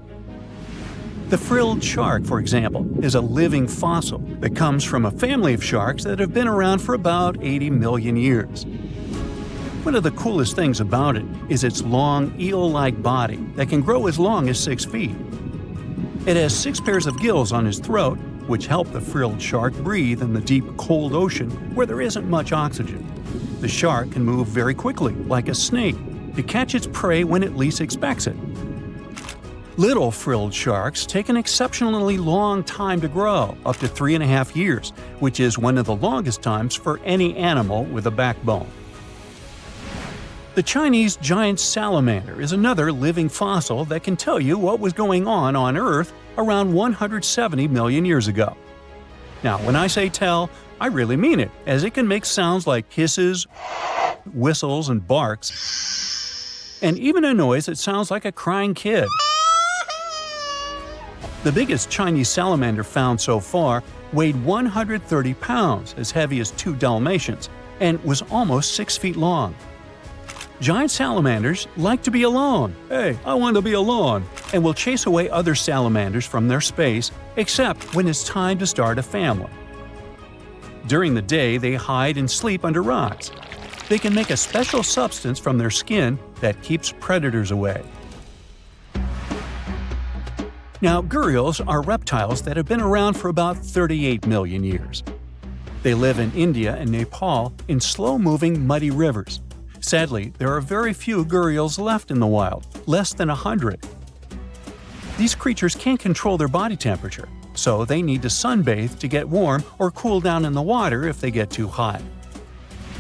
The frilled shark, for example, is a living fossil that comes from a family of sharks that have been around for about 80 million years. One of the coolest things about it is its long, eel-like body that can grow as long as 6 feet. It has 6 pairs of gills on its throat, which help the frilled shark breathe in the deep, cold ocean where there isn't much oxygen. The shark can move very quickly, like a snake, to catch its prey when it least expects it. Little frilled sharks take an exceptionally long time to grow, up to 3.5 years, which is one of the longest times for any animal with a backbone. The Chinese giant salamander is another living fossil that can tell you what was going on Earth around 170 million years ago. Now, when I say tell, I really mean it, as it can make sounds like hisses, whistles, and barks, and even a noise that sounds like a crying kid. The biggest Chinese salamander found so far weighed 130 pounds, as heavy as 2 Dalmatians, and was almost 6 feet long. Giant salamanders like to be alone. Hey, I want to be alone, and will chase away other salamanders from their space, except when it's time to start a family. During the day, they hide and sleep under rocks. They can make a special substance from their skin that keeps predators away. Now, gharials are reptiles that have been around for about 38 million years. They live in India and Nepal in slow-moving, muddy rivers. Sadly, there are very few gharials left in the wild, less than 100. These creatures can't control their body temperature, so they need to sunbathe to get warm or cool down in the water if they get too hot.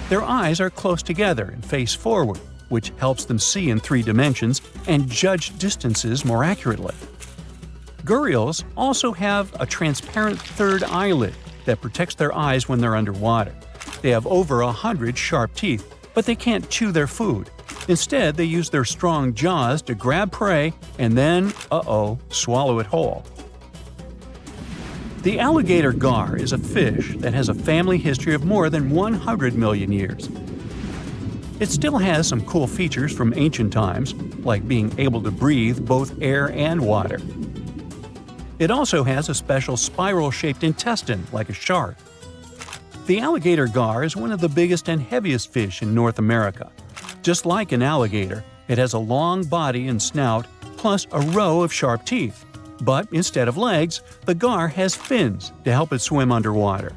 Their eyes are close together and face forward, which helps them see in 3 dimensions and judge distances more accurately. Gharials also have a transparent third eyelid that protects their eyes when they're underwater. They have over 100 sharp teeth, but they can't chew their food. Instead, they use their strong jaws to grab prey and then, swallow it whole. The alligator gar is a fish that has a family history of more than 100 million years. It still has some cool features from ancient times, like being able to breathe both air and water. It also has a special spiral-shaped intestine, like a shark. The alligator gar is one of the biggest and heaviest fish in North America. Just like an alligator, it has a long body and snout, plus a row of sharp teeth. But instead of legs, the gar has fins to help it swim underwater.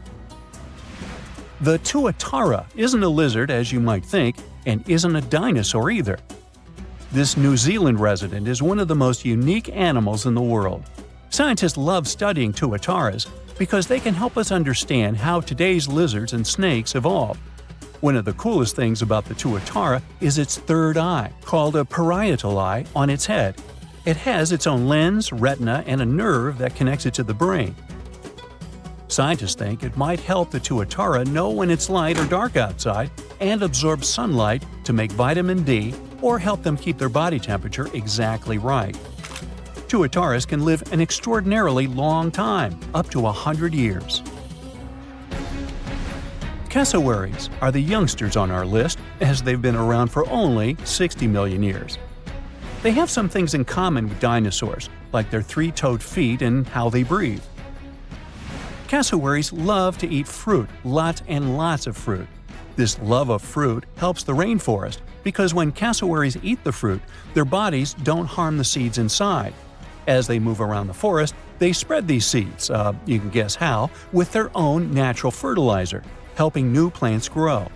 The tuatara isn't a lizard as you might think, and isn't a dinosaur either. This New Zealand resident is one of the most unique animals in the world. Scientists love studying tuataras because they can help us understand how today's lizards and snakes evolved. One of the coolest things about the tuatara is its third eye, called a parietal eye, on its head. It has its own lens, retina, and a nerve that connects it to the brain. Scientists think it might help the tuatara know when it's light or dark outside and absorb sunlight to make vitamin D or help them keep their body temperature exactly right. Tuataras can live an extraordinarily long time, up to 100 years. Cassowaries are the youngsters on our list, as they've been around for only 60 million years. They have some things in common with dinosaurs, like their 3-toed feet and how they breathe. Cassowaries love to eat fruit, lots and lots of fruit. This love of fruit helps the rainforest because when cassowaries eat the fruit, their bodies don't harm the seeds inside. As they move around the forest, they spread these seeds, you can guess how, with their own natural fertilizer, helping new plants grow.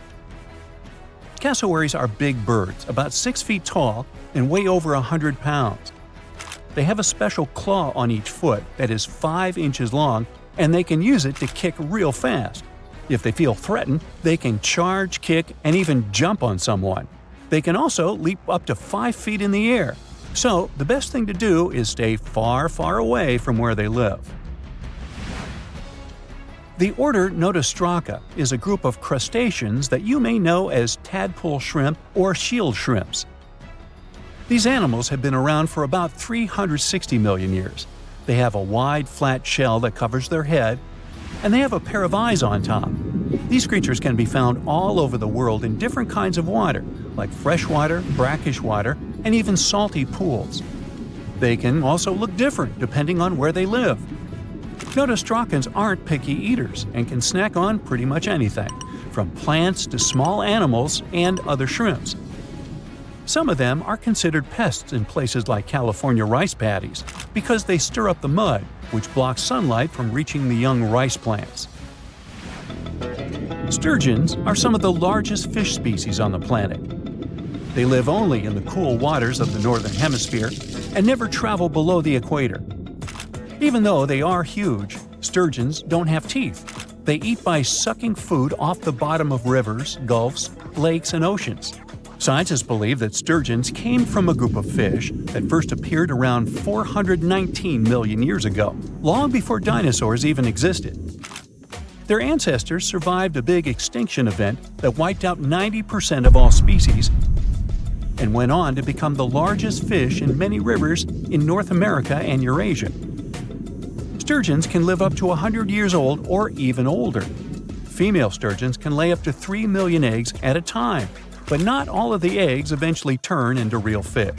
Cassowaries are big birds, about 6 feet tall and weigh over 100 pounds. They have a special claw on each foot that is 5 inches long, and they can use it to kick real fast. If they feel threatened, they can charge, kick, and even jump on someone. They can also leap up to 5 feet in the air. So, the best thing to do is stay far, far away from where they live. The order Notostraca is a group of crustaceans that you may know as tadpole shrimp or shield shrimps. These animals have been around for about 360 million years. They have a wide, flat shell that covers their head, and they have a pair of eyes on top. These creatures can be found all over the world in different kinds of water, like freshwater, brackish water, and even salty pools. They can also look different depending on where they live. Notostracans aren't picky eaters and can snack on pretty much anything, from plants to small animals and other shrimps. Some of them are considered pests in places like California rice paddies because they stir up the mud, which blocks sunlight from reaching the young rice plants. Sturgeons are some of the largest fish species on the planet. They live only in the cool waters of the northern hemisphere and never travel below the equator. Even though they are huge, sturgeons don't have teeth. They eat by sucking food off the bottom of rivers, gulfs, lakes, and oceans. Scientists believe that sturgeons came from a group of fish that first appeared around 419 million years ago, long before dinosaurs even existed. Their ancestors survived a big extinction event that wiped out 90% of all species and went on to become the largest fish in many rivers in North America and Eurasia. Sturgeons can live up to 100 years old or even older. Female sturgeons can lay up to 3 million eggs at a time, but not all of the eggs eventually turn into real fish.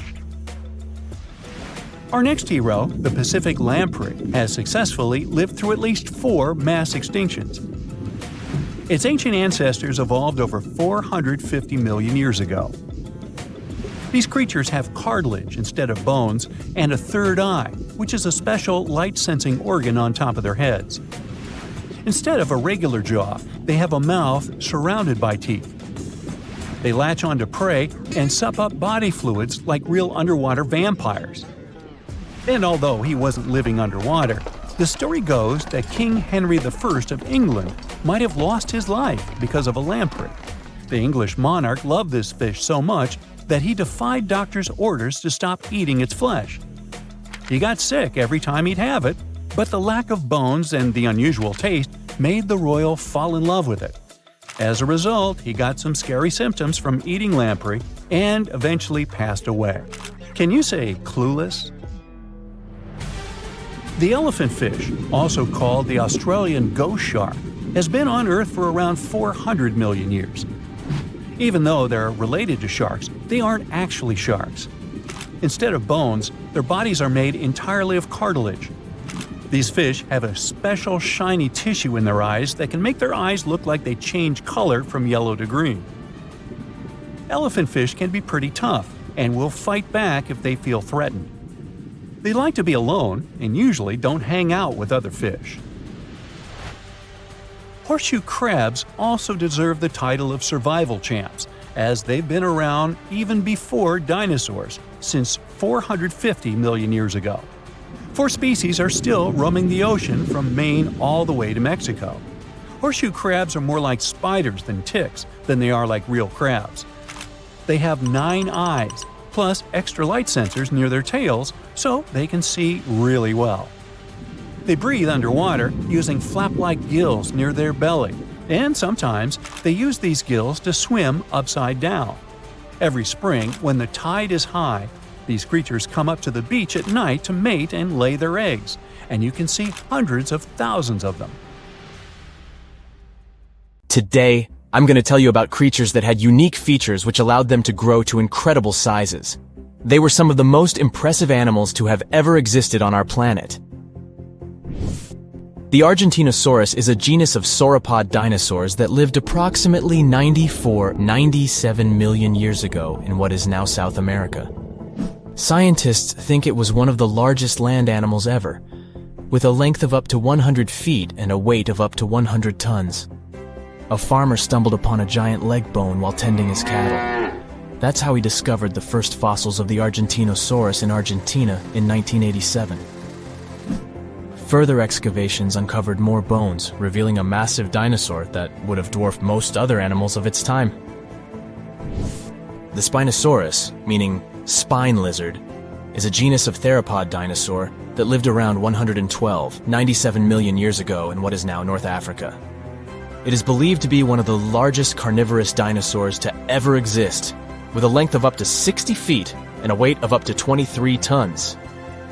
Our next hero, the Pacific lamprey, has successfully lived through at least 4 mass extinctions. Its ancient ancestors evolved over 450 million years ago. These creatures have cartilage instead of bones and a third eye, which is a special light-sensing organ on top of their heads. Instead of a regular jaw, they have a mouth surrounded by teeth. They latch onto prey and sup up body fluids like real underwater vampires. And although he wasn't living underwater, the story goes that King Henry I of England might have lost his life because of a lamprey. The English monarch loved this fish so much that he defied doctors' orders to stop eating its flesh. He got sick every time he'd have it, but the lack of bones and the unusual taste made the royal fall in love with it. As a result, he got some scary symptoms from eating lamprey and eventually passed away. Can you say clueless? The elephant fish, also called the Australian ghost shark, has been on Earth for around 400 million years. Even though they're related to sharks, they aren't actually sharks. Instead of bones, their bodies are made entirely of cartilage. These fish have a special shiny tissue in their eyes that can make their eyes look like they change color from yellow to green. Elephant fish can be pretty tough and will fight back if they feel threatened. They like to be alone and usually don't hang out with other fish. Horseshoe crabs also deserve the title of survival champs, as they've been around even before dinosaurs, since 450 million years ago. 4 species are still roaming the ocean from Maine all the way to Mexico. Horseshoe crabs are more like spiders than ticks than they are like real crabs. They have 9 eyes, plus extra light sensors near their tails, so they can see really well. They breathe underwater using flap-like gills near their belly, and sometimes they use these gills to swim upside down. Every spring, when the tide is high, these creatures come up to the beach at night to mate and lay their eggs, and you can see hundreds of thousands of them. Today, I'm going to tell you about creatures that had unique features which allowed them to grow to incredible sizes. They were some of the most impressive animals to have ever existed on our planet. The Argentinosaurus is a genus of sauropod dinosaurs that lived approximately 97 million years ago in what is now South America. Scientists think it was one of the largest land animals ever, with a length of up to 100 feet and a weight of up to 100 tons. A farmer stumbled upon a giant leg bone while tending his cattle. That's how he discovered the first fossils of the Argentinosaurus in Argentina in 1987. Further excavations uncovered more bones, revealing a massive dinosaur that would have dwarfed most other animals of its time. The Spinosaurus, meaning spine lizard, is a genus of theropod dinosaur that lived around 97 million years ago in what is now North Africa. It is believed to be one of the largest carnivorous dinosaurs to ever exist, with a length of up to 60 feet and a weight of up to 23 tons.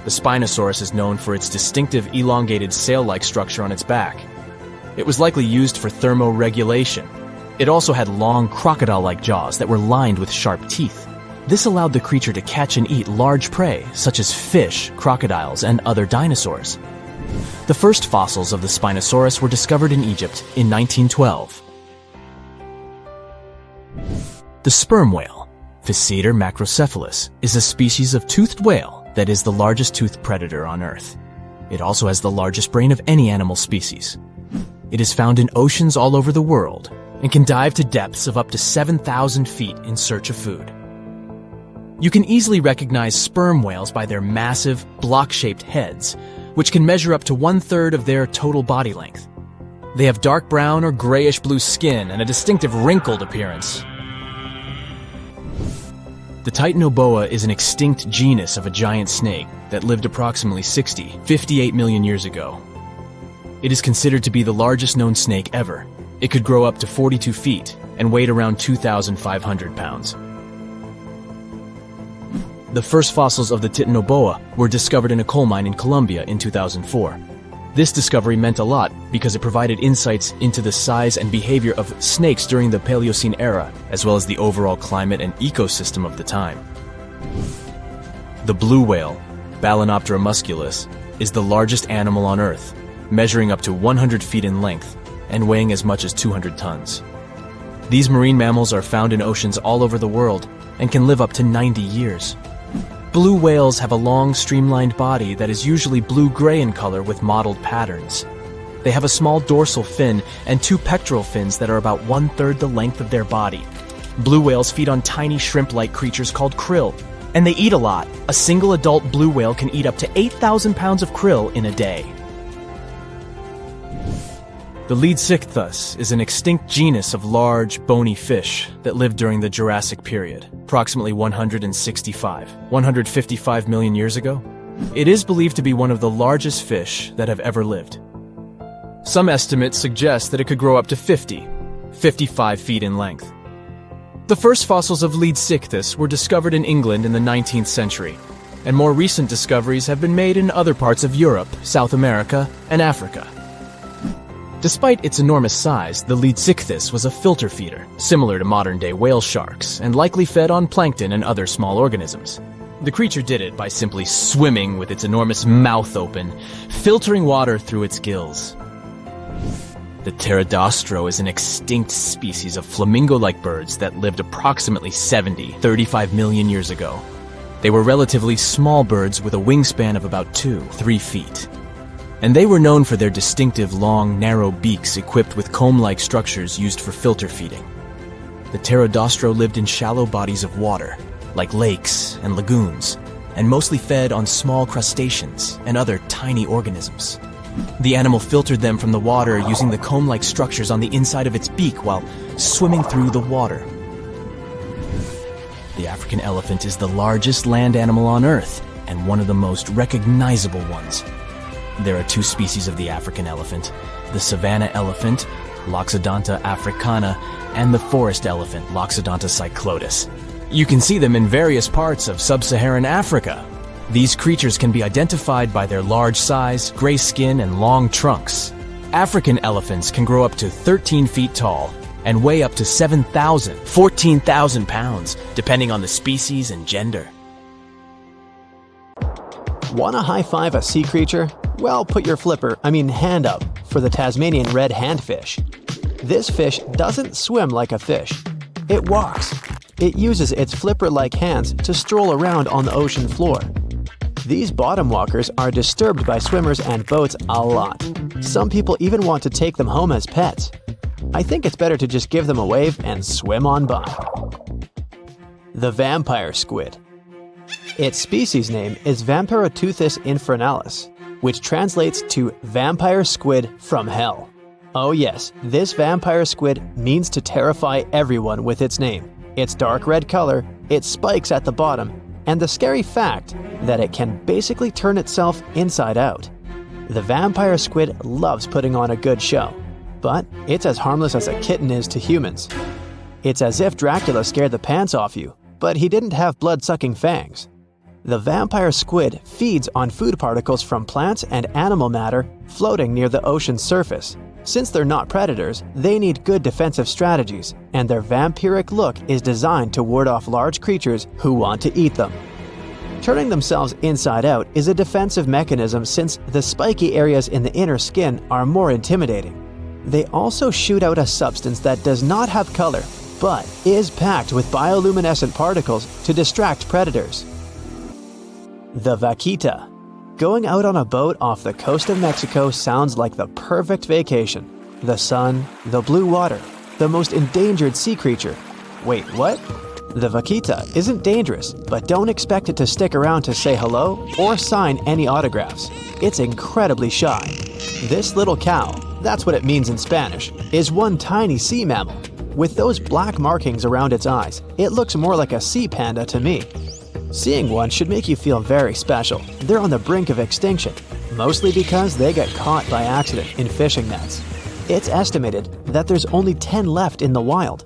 The Spinosaurus is known for its distinctive elongated sail-like structure on its back. It was likely used for thermoregulation. It also had long crocodile-like jaws that were lined with sharp teeth. This allowed the creature to catch and eat large prey, such as fish, crocodiles, and other dinosaurs. The first fossils of the Spinosaurus were discovered in Egypt in 1912. The sperm whale, Physeter macrocephalus, is a species of toothed whale that is the largest toothed predator on Earth. It also has the largest brain of any animal species. It is found in oceans all over the world and can dive to depths of up to 7,000 feet in search of food. You can easily recognize sperm whales by their massive, block-shaped heads, which can measure up to 1/3 of their total body length. They have dark brown or grayish-blue skin and a distinctive wrinkled appearance. The Titanoboa is an extinct genus of a giant snake that lived approximately 58 million years ago. It is considered to be the largest known snake ever. It could grow up to 42 feet and weighed around 2,500 pounds. The first fossils of the Titanoboa were discovered in a coal mine in Colombia in 2004. This discovery meant a lot because it provided insights into the size and behavior of snakes during the Paleocene era, as well as the overall climate and ecosystem of the time. The blue whale, Balænoptera musculus, is the largest animal on Earth, measuring up to 100 feet in length and weighing as much as 200 tons. These marine mammals are found in oceans all over the world and can live up to 90 years. Blue whales have a long, streamlined body that is usually blue-gray in color with mottled patterns. They have a small dorsal fin and 2 pectoral fins that are about 1/3 the length of their body. Blue whales feed on tiny shrimp-like creatures called krill, and they eat a lot. A single adult blue whale can eat up to 8,000 pounds of krill in a day. The Leviathans is an extinct genus of large, bony fish that lived during the Jurassic period, approximately 155 million years ago. It is believed to be one of the largest fish that have ever lived. Some estimates suggest that it could grow up to 55 feet in length. The first fossils of Leviathans were discovered in England in the 19th century, and more recent discoveries have been made in other parts of Europe, South America, and Africa. Despite its enormous size, the Leviathans was a filter feeder, similar to modern-day whale sharks, and likely fed on plankton and other small organisms. The creature did it by simply swimming with its enormous mouth open, filtering water through its gills. The pterodostro is an extinct species of flamingo-like birds that lived approximately 35 million years ago. They were relatively small birds with a wingspan of about 2-3 feet. And they were known for their distinctive long, narrow beaks equipped with comb-like structures used for filter feeding. The pterodostro lived in shallow bodies of water, like lakes and lagoons, and mostly fed on small crustaceans and other tiny organisms. The animal filtered them from the water using the comb-like structures on the inside of its beak while swimming through the water. The African elephant is the largest land animal on Earth and one of the most recognizable ones. There are 2 species of the African elephant, the savanna elephant, Loxodonta africana, and the forest elephant, Loxodonta cyclotis. You can see them in various parts of sub-Saharan Africa. These creatures can be identified by their large size, gray skin, and long trunks. African elephants can grow up to 13 feet tall and weigh up to 14,000 pounds, depending on the species and gender. Wanna high-five a sea creature? Well, put your hand up for the Tasmanian red handfish. This fish doesn't swim like a fish. It walks. It uses its flipper-like hands to stroll around on the ocean floor. These bottom walkers are disturbed by swimmers and boats a lot. Some people even want to take them home as pets. I think it's better to just give them a wave and swim on by. The vampire squid. Its species name is Vampiroteuthis infernalis, which translates to vampire squid from hell. Oh yes, this vampire squid means to terrify everyone with its name, its dark red color, its spikes at the bottom, and the scary fact that it can basically turn itself inside out. The vampire squid loves putting on a good show, but it's as harmless as a kitten is to humans. It's as if Dracula scared the pants off you, but he didn't have blood-sucking fangs. The vampire squid feeds on food particles from plants and animal matter floating near the ocean's surface. Since they're not predators, they need good defensive strategies, and their vampiric look is designed to ward off large creatures who want to eat them. Turning themselves inside out is a defensive mechanism since the spiky areas in the inner skin are more intimidating. They also shoot out a substance that does not have color but is packed with bioluminescent particles to distract predators. The vaquita. Going out on a boat off the coast of Mexico sounds like the perfect vacation. The sun, the blue water, the most endangered sea creature. Wait, what? The vaquita isn't dangerous, but don't expect it to stick around to say hello or sign any autographs. It's incredibly shy. This little cow, that's what it means in Spanish, is one tiny sea mammal. With those black markings around its eyes, it looks more like a sea panda to me. Seeing one should make you feel very special. They're on the brink of extinction, mostly because they got caught by accident in fishing nets. It's estimated that there's only 10 left in the wild.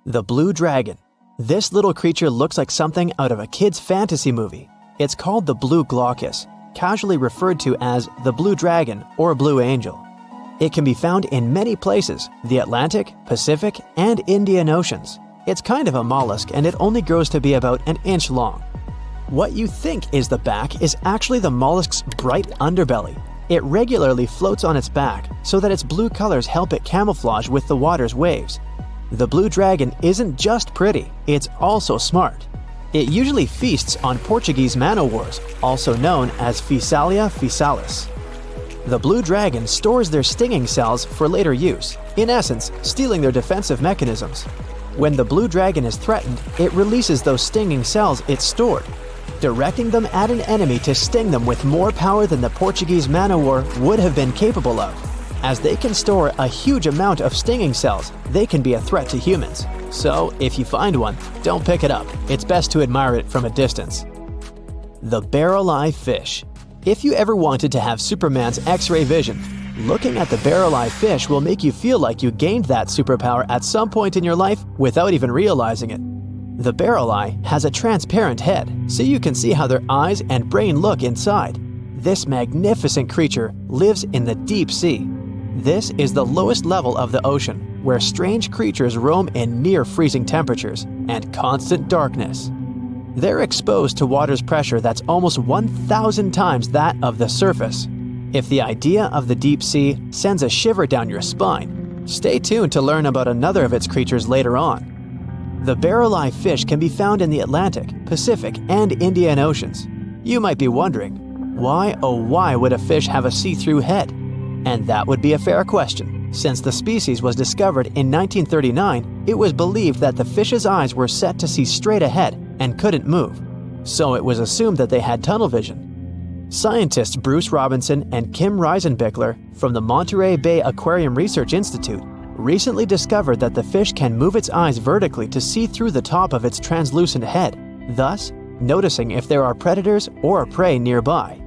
The blue dragon. This little creature looks like something out of a kid's fantasy movie. It's called the blue glaucus, casually referred to as the blue dragon or blue angel. It can be found in many places, the Atlantic, Pacific, and Indian Oceans. It's kind of a mollusk and it only grows to be about an inch long. What you think is the back is actually the mollusk's bright underbelly. It regularly floats on its back so that its blue colors help it camouflage with the water's waves. The blue dragon isn't just pretty, it's also smart. It usually feasts on Portuguese man-o'-wars, also known as Physalia physalis. The blue dragon stores their stinging cells for later use, in essence, stealing their defensive mechanisms. When the blue dragon is threatened, it releases those stinging cells it stored, directing them at an enemy to sting them with more power than the Portuguese man-o'-war would have been capable of. As they can store a huge amount of stinging cells, they can be a threat to humans. So, if you find one, don't pick it up. It's best to admire it from a distance. The barrel-eye fish. If you ever wanted to have Superman's X-ray vision, looking at the barrel-eye fish will make you feel like you gained that superpower at some point in your life without even realizing it. The barrel eye has a transparent head, so you can see how their eyes and brain look inside. This magnificent creature lives in the deep sea. This is the lowest level of the ocean, where strange creatures roam in near-freezing temperatures and constant darkness. They're exposed to water's pressure that's almost 1,000 times that of the surface. If the idea of the deep sea sends a shiver down your spine, stay tuned to learn about another of its creatures later on. The barrel-eye fish can be found in the Atlantic, Pacific, and Indian Oceans. You might be wondering, why oh why would a fish have a see-through head? And that would be a fair question. Since the species was discovered in 1939, it was believed that the fish's eyes were set to see straight ahead and couldn't move. So it was assumed that they had tunnel vision. Scientists Bruce Robinson and Kim Reisenbichler from the Monterey Bay Aquarium Research Institute recently discovered that the fish can move its eyes vertically to see through the top of its translucent head, thus noticing if there are predators or prey nearby.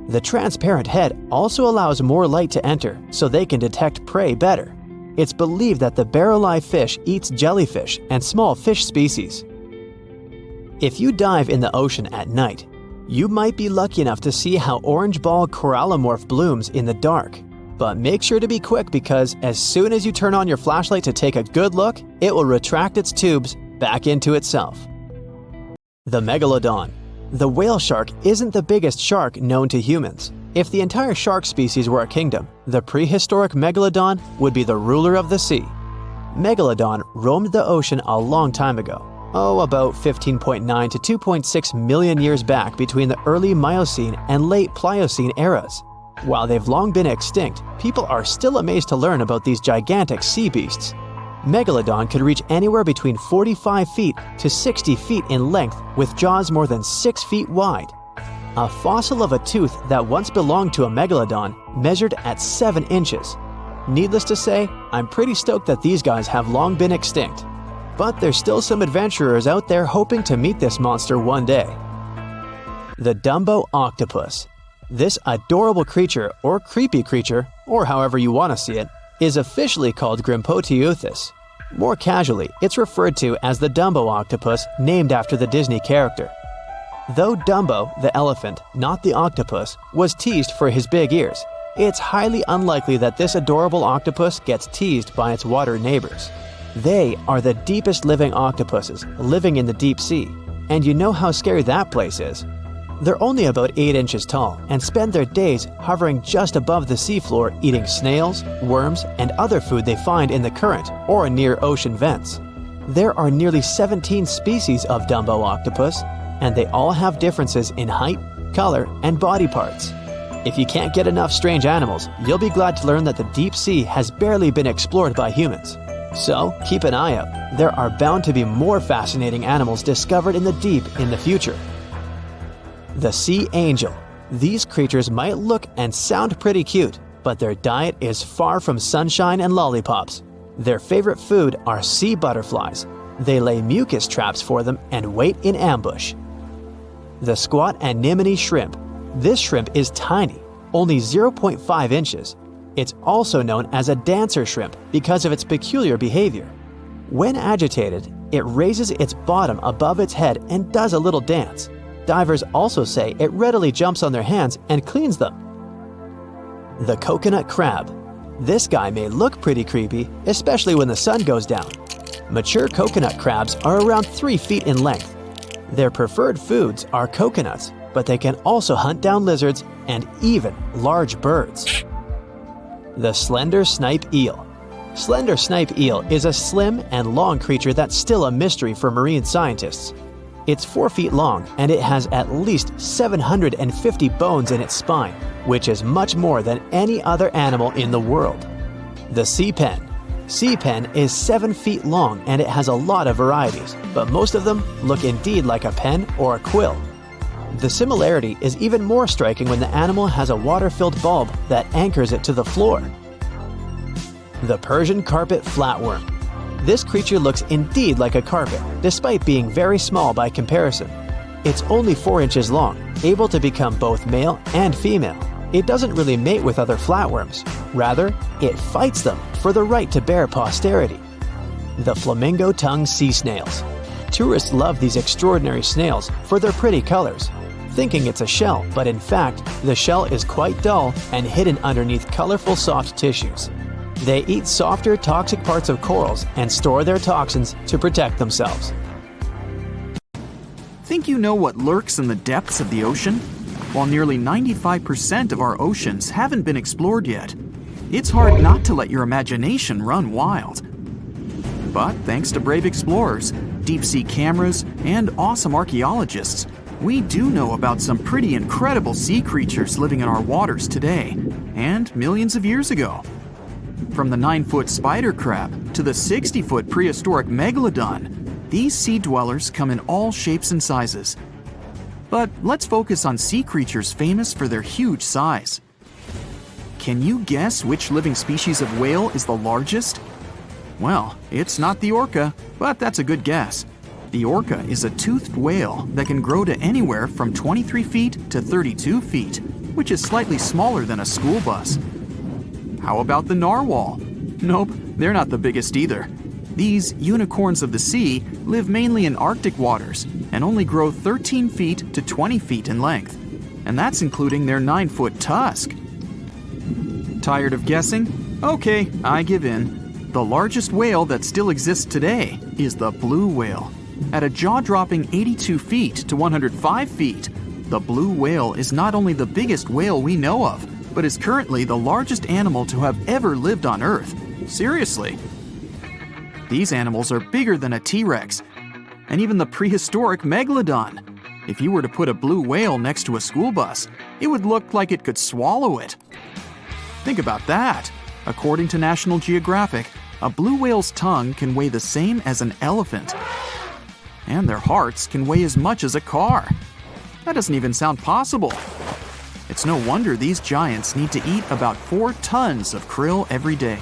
The transparent head also allows more light to enter so they can detect prey better. It's believed that the barrel-eye fish eats jellyfish and small fish species. If you dive in the ocean at night, you might be lucky enough to see how orange ball corallomorph blooms in the dark. But make sure to be quick because as soon as you turn on your flashlight to take a good look, it will retract its tubes back into itself. The Megalodon. The whale shark isn't the biggest shark known to humans. If the entire shark species were a kingdom, the prehistoric Megalodon would be the ruler of the sea. Megalodon roamed the ocean a long time ago, about 15.9 to 2.6 million years back between the early Miocene and late Pliocene eras. While they've long been extinct, people are still amazed to learn about these gigantic sea beasts. Megalodon could reach anywhere between 45 feet to 60 feet in length with jaws more than 6 feet wide. A fossil of a tooth that once belonged to a megalodon measured at 7 inches. Needless to say, I'm pretty stoked that these guys have long been extinct. But there's still some adventurers out there hoping to meet this monster one day. The Dumbo octopus. This adorable creature, or creepy creature, or however you want to see it, is officially called Grimpotieuthis. More casually, it's referred to as the Dumbo octopus, named after the Disney character. Though Dumbo, the elephant, not the octopus, was teased for his big ears, it's highly unlikely that this adorable octopus gets teased by its water neighbors. They are the deepest living octopuses living in the deep sea, and you know how scary that place is. They're only about 8 inches tall and spend their days hovering just above the seafloor eating snails, worms, and other food they find in the current or near ocean vents. There are nearly 17 species of Dumbo octopus, and they all have differences in height, color, and body parts. If you can't get enough strange animals, you'll be glad to learn that the deep sea has barely been explored by humans. So, keep an eye out. There are bound to be more fascinating animals discovered in the deep in the future. The sea angel. These creatures might look and sound pretty cute, but their diet is far from sunshine and lollipops. Their favorite food are sea butterflies. They lay mucus traps for them and wait in ambush. The squat anemone shrimp. This shrimp is tiny, only 0.5 inches. It's also known as a dancer shrimp because of its peculiar behavior. When agitated, it raises its bottom above its head and does a little dance. Divers also say it readily jumps on their hands and cleans them. The coconut crab. This guy may look pretty creepy, especially when the sun goes down. Mature coconut crabs are around 3 feet in length. Their preferred foods are coconuts, but they can also hunt down lizards and even large birds. The slender snipe eel. Slender snipe eel is a slim and long creature that's still a mystery for marine scientists. It's 4 feet long and it has at least 750 bones in its spine, which is much more than any other animal in the world. The sea pen. Sea pen is 7 feet long and it has a lot of varieties, but most of them look indeed like a pen or a quill. The similarity is even more striking when the animal has a water-filled bulb that anchors it to the floor. The Persian carpet flatworm. This creature looks indeed like a carpet, despite being very small by comparison. It's only 4 inches long, able to become both male and female. It doesn't really mate with other flatworms. Rather, it fights them for the right to bear posterity. The flamingo-tongued sea snails. Tourists love these extraordinary snails for their pretty colors, thinking it's a shell, but in fact, the shell is quite dull and hidden underneath colorful soft tissues. They eat softer, toxic parts of corals and store their toxins to protect themselves. Think you know what lurks in the depths of the ocean? While nearly 95% of our oceans haven't been explored yet, it's hard not to let your imagination run wild. But thanks to brave explorers, deep-sea cameras, and awesome archaeologists, we do know about some pretty incredible sea creatures living in our waters today, and millions of years ago. From the 9-foot spider crab to the 60-foot prehistoric megalodon, these sea dwellers come in all shapes and sizes. But let's focus on sea creatures famous for their huge size. Can you guess which living species of whale is the largest? Well, it's not the orca, but that's a good guess. The orca is a toothed whale that can grow to anywhere from 23 feet to 32 feet, which is slightly smaller than a school bus. How about the narwhal? Nope, they're not the biggest either. These unicorns of the sea live mainly in Arctic waters and only grow 13 feet to 20 feet in length, and that's including their 9-foot tusk. Tired of guessing? Okay, I give in. The largest whale that still exists today is the blue whale. At a jaw-dropping 82 feet to 105 feet, the blue whale is not only the biggest whale we know of, but is currently the largest animal to have ever lived on Earth. Seriously. These animals are bigger than a T-Rex, and even the prehistoric megalodon. If you were to put a blue whale next to a school bus, it would look like it could swallow it. Think about that. According to National Geographic, a blue whale's tongue can weigh the same as an elephant. And their hearts can weigh as much as a car. That doesn't even sound possible. It's no wonder these giants need to eat about 4 tons of krill every day.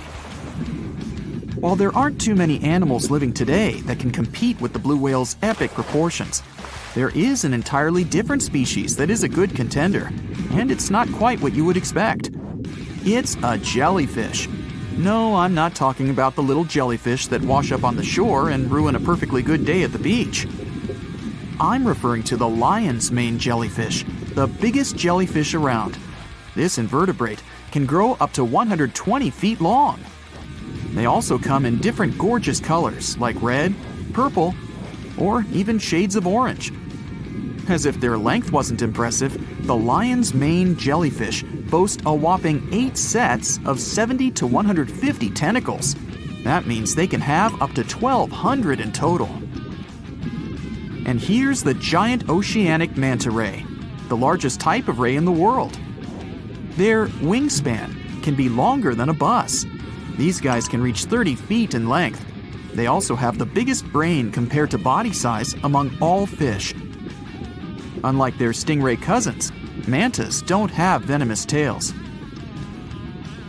While there aren't too many animals living today that can compete with the blue whale's epic proportions, there is an entirely different species that is a good contender, and it's not quite what you would expect. It's a jellyfish. No, I'm not talking about the little jellyfish that wash up on the shore and ruin a perfectly good day at the beach. I'm referring to the lion's mane jellyfish, the biggest jellyfish around. This invertebrate can grow up to 120 feet long. They also come in different gorgeous colors like red, purple, or even shades of orange. As if their length wasn't impressive, the lion's mane jellyfish boast a whopping 8 sets of 70 to 150 tentacles. That means they can have up to 1,200 in total. And here's the giant oceanic manta ray, the largest type of ray in the world. Their wingspan can be longer than a bus. These guys can reach 30 feet in length. They also have the biggest brain compared to body size among all fish. Unlike their stingray cousins, mantas don't have venomous tails.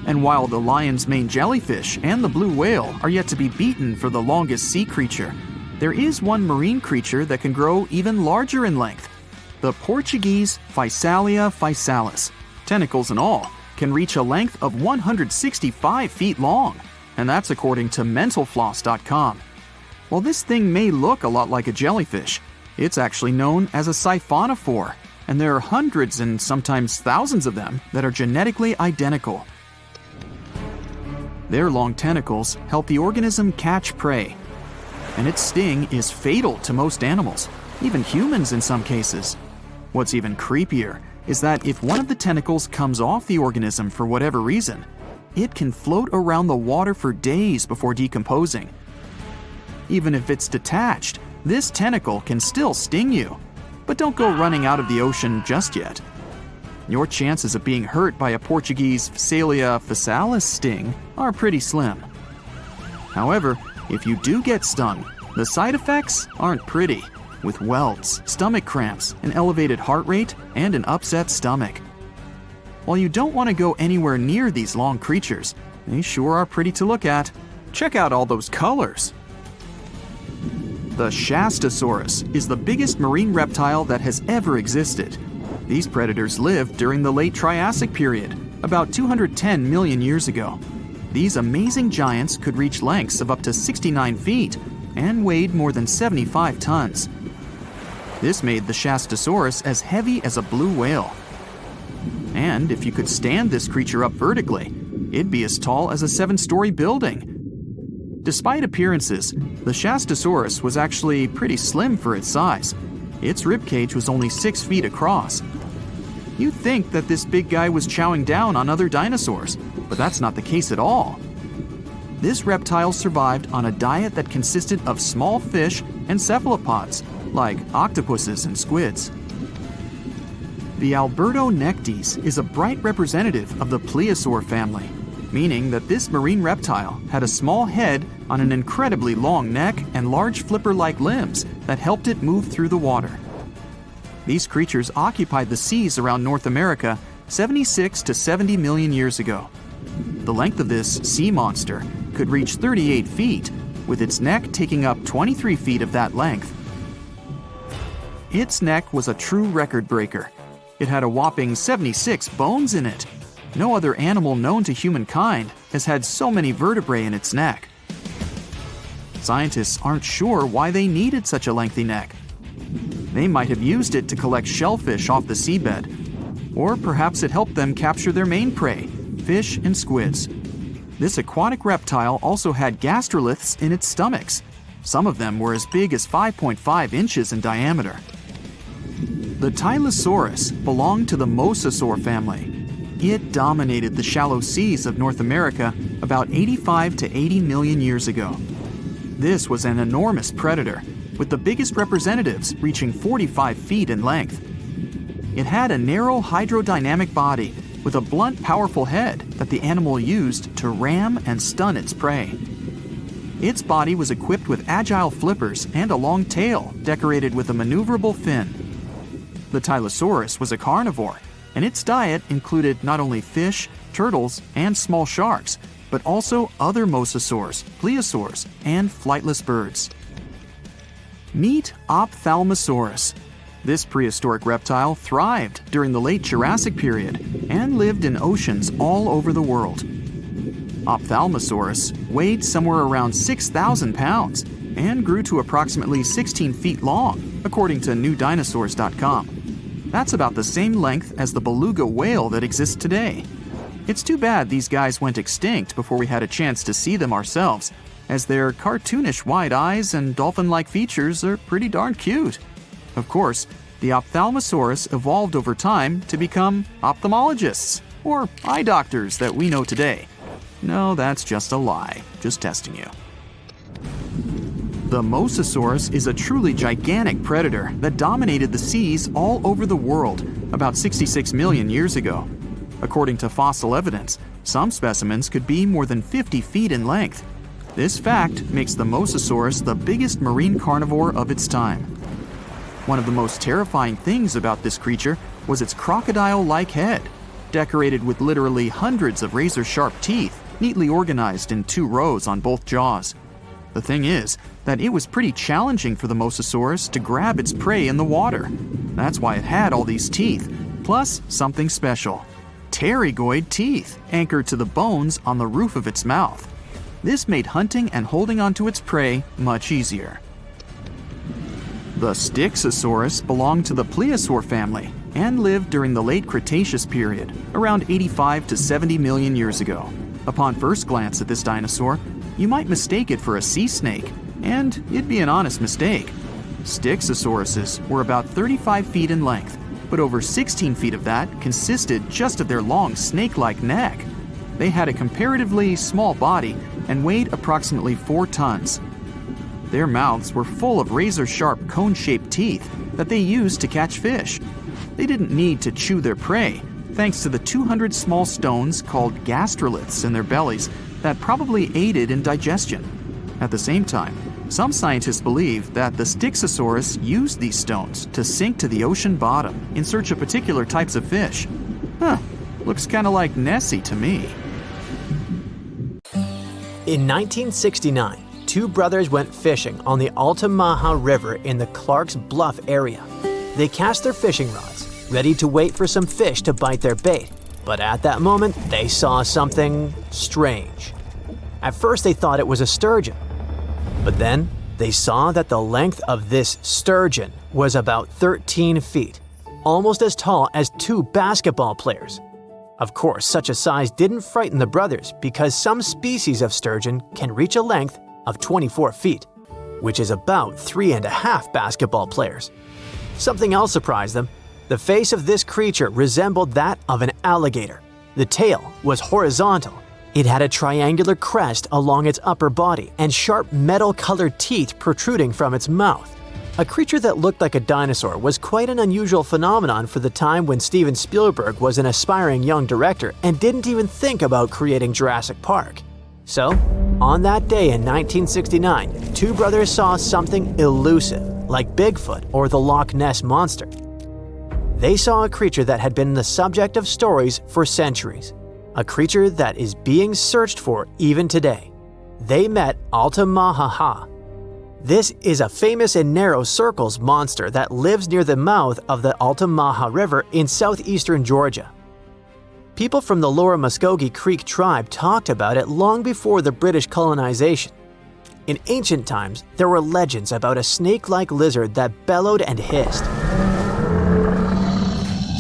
And while the lion's mane jellyfish and the blue whale are yet to be beaten for the longest sea creature, there is one marine creature that can grow even larger in length. The Portuguese Physalia physalis, tentacles and all, can reach a length of 165 feet long, and that's according to mentalfloss.com. While this thing may look a lot like a jellyfish, it's actually known as a siphonophore, and there are hundreds and sometimes thousands of them that are genetically identical. Their long tentacles help the organism catch prey, and its sting is fatal to most animals, even humans in some cases. What's even creepier is that if one of the tentacles comes off the organism for whatever reason, it can float around the water for days before decomposing. Even if it's detached, this tentacle can still sting you. But don't go running out of the ocean just yet. Your chances of being hurt by a Portuguese Physalia physalis sting are pretty slim. However, if you do get stung, the side effects aren't pretty, with welts, stomach cramps, an elevated heart rate, and an upset stomach. While you don't want to go anywhere near these long creatures, they sure are pretty to look at. Check out all those colors. The Shastosaurus is the biggest marine reptile that has ever existed. These predators lived during the late Triassic period, about 210 million years ago. These amazing giants could reach lengths of up to 69 feet and weighed more than 75 tons. This made the Shastosaurus as heavy as a blue whale. And if you could stand this creature up vertically, it'd be as tall as a 7-story building. Despite appearances, the Shastosaurus was actually pretty slim for its size. Its ribcage was only 6 feet across. You'd think that this big guy was chowing down on other dinosaurs, but that's not the case at all. This reptile survived on a diet that consisted of small fish and cephalopods, like octopuses and squids. The Albertonectes is a bright representative of the plesiosaur family, meaning that this marine reptile had a small head on an incredibly long neck and large flipper-like limbs that helped it move through the water. These creatures occupied the seas around North America 76 to 70 million years ago. The length of this sea monster could reach 38 feet, with its neck taking up 23 feet of that length. Its neck was a true record breaker. It had a whopping 76 bones in it. No other animal known to humankind has had so many vertebrae in its neck. Scientists aren't sure why they needed such a lengthy neck. They might have used it to collect shellfish off the seabed, or perhaps it helped them capture their main prey, fish and squids. This aquatic reptile also had gastroliths in its stomachs. Some of them were as big as 5.5 inches in diameter. The Tylosaurus belonged to the Mosasaur family. It dominated the shallow seas of North America about 85 to 80 million years ago. This was an enormous predator, with the biggest representatives reaching 45 feet in length. It had a narrow hydrodynamic body with a blunt, powerful head that the animal used to ram and stun its prey. Its body was equipped with agile flippers and a long tail decorated with a maneuverable fin. The Tylosaurus was a carnivore, and its diet included not only fish, turtles, and small sharks, but also other mosasaurs, plesiosaurs, and flightless birds. Meet Ophthalmosaurus. This prehistoric reptile thrived during the late Jurassic period and lived in oceans all over the world. Ophthalmosaurus weighed somewhere around 6,000 pounds and grew to approximately 16 feet long, according to newdinosaurs.com. That's about the same length as the beluga whale that exists today. It's too bad these guys went extinct before we had a chance to see them ourselves, as their cartoonish wide eyes and dolphin-like features are pretty darn cute. Of course, the ophthalmosaurus evolved over time to become ophthalmologists, or eye doctors that we know today. No, that's just a lie. Just testing you. The Mosasaurus is a truly gigantic predator that dominated the seas all over the world about 66 million years ago. According to fossil evidence, some specimens could be more than 50 feet in length. This fact makes the Mosasaurus the biggest marine carnivore of its time. One of the most terrifying things about this creature was its crocodile-like head, decorated with literally hundreds of razor-sharp teeth, neatly organized in 2 rows on both jaws. The thing is that it was pretty challenging for the Mosasaurus to grab its prey in the water. That's why it had all these teeth, plus something special: pterygoid teeth anchored to the bones on the roof of its mouth. This made hunting and holding onto its prey much easier. The Styxosaurus belonged to the plesiosaur family and lived during the late Cretaceous period, around 85 to 70 million years ago. Upon first glance at this dinosaur, you might mistake it for a sea snake, and it'd be an honest mistake. Styxosauruses were about 35 feet in length, but over 16 feet of that consisted just of their long snake-like neck. They had a comparatively small body and weighed approximately 4 tons. Their mouths were full of razor-sharp cone-shaped teeth that they used to catch fish. They didn't need to chew their prey, thanks to the 200 small stones called gastroliths in their bellies that probably aided in digestion. At the same time, some scientists believe that the Styxosaurus used these stones to sink to the ocean bottom in search of particular types of fish. Looks kinda like Nessie to me. In 1969, 2 brothers went fishing on the Altamaha River in the Clark's Bluff area. They cast their fishing rods, ready to wait for some fish to bite their bait, but at that moment, they saw something strange. At first, they thought it was a sturgeon, but then they saw that the length of this sturgeon was about 13 feet, almost as tall as 2 basketball players. Of course, such a size didn't frighten the brothers because some species of sturgeon can reach a length of 24 feet, which is about 3.5 basketball players. Something else surprised them. The face of this creature resembled that of an alligator. The tail was horizontal. It had a triangular crest along its upper body and sharp metal-colored teeth protruding from its mouth. A creature that looked like a dinosaur was quite an unusual phenomenon for the time when Steven Spielberg was an aspiring young director and didn't even think about creating Jurassic Park. So, on that day in 1969, 2 brothers saw something elusive, like Bigfoot or the Loch Ness Monster. They saw a creature that had been the subject of stories for centuries, a creature that is being searched for even today. They met Altamaha. This is a famous and narrow circles monster that lives near the mouth of the Altamaha River in southeastern Georgia. People from the Lower Muskogee Creek tribe talked about it long before the British colonization. In ancient times, there were legends about a snake-like lizard that bellowed and hissed.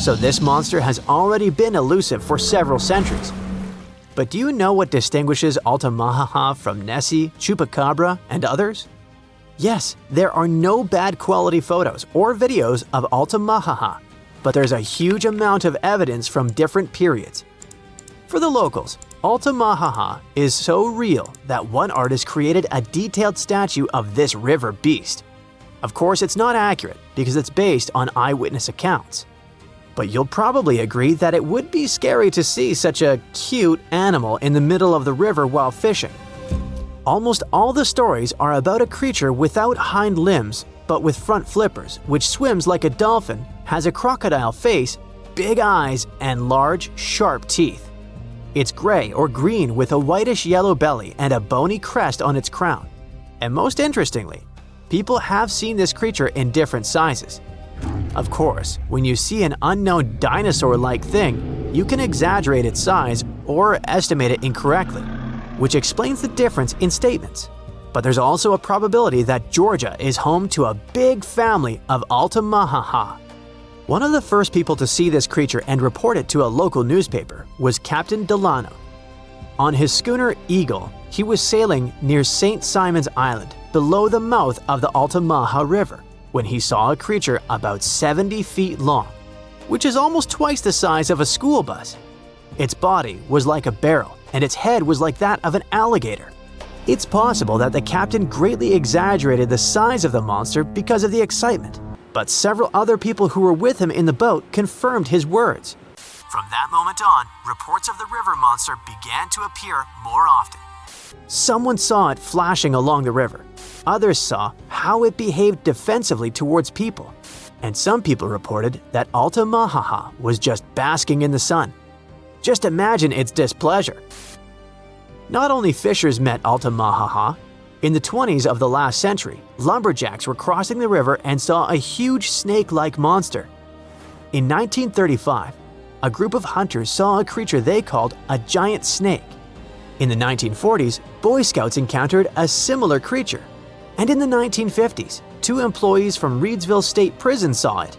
So this monster has already been elusive for several centuries. But do you know what distinguishes Altamaha from Nessie, Chupacabra, and others? Yes, there are no bad quality photos or videos of Altamaha, but there's a huge amount of evidence from different periods. For the locals, Altamaha is so real that one artist created a detailed statue of this river beast. Of course, it's not accurate because it's based on eyewitness accounts. But you'll probably agree that it would be scary to see such a cute animal in the middle of the river while fishing. Almost all the stories are about a creature without hind limbs, but with front flippers, which swims like a dolphin, has a crocodile face, big eyes, and large, sharp teeth. It's gray or green with a whitish-yellow belly and a bony crest on its crown. And most interestingly, people have seen this creature in different sizes. Of course, when you see an unknown dinosaur-like thing, you can exaggerate its size or estimate it incorrectly, which explains the difference in statements. But there's also a probability that Georgia is home to a big family of Altamaha. One of the first people to see this creature and report it to a local newspaper was Captain Delano. On his schooner Eagle, he was sailing near St. Simon's Island, below the mouth of the Altamaha River. when he saw a creature about 70 feet long, which is almost twice the size of a school bus. Its body was like a barrel, and its head was like that of an alligator. It's possible that the captain greatly exaggerated the size of the monster because of the excitement, but several other people who were with him in the boat confirmed his words. From that moment on, reports of the river monster began to appear more often. Someone saw it flashing along the river. Others saw how it behaved defensively towards people. And some people reported that Altamahaha was just basking in the sun. Just imagine its displeasure. Not only fishers met Altamahaha. In the 20s of the last century, lumberjacks were crossing the river and saw a huge snake-like monster. In 1935, a group of hunters saw a creature they called a giant snake. In the 1940s, Boy Scouts encountered a similar creature. And in the 1950s, 2 employees from Reedsville State Prison saw it.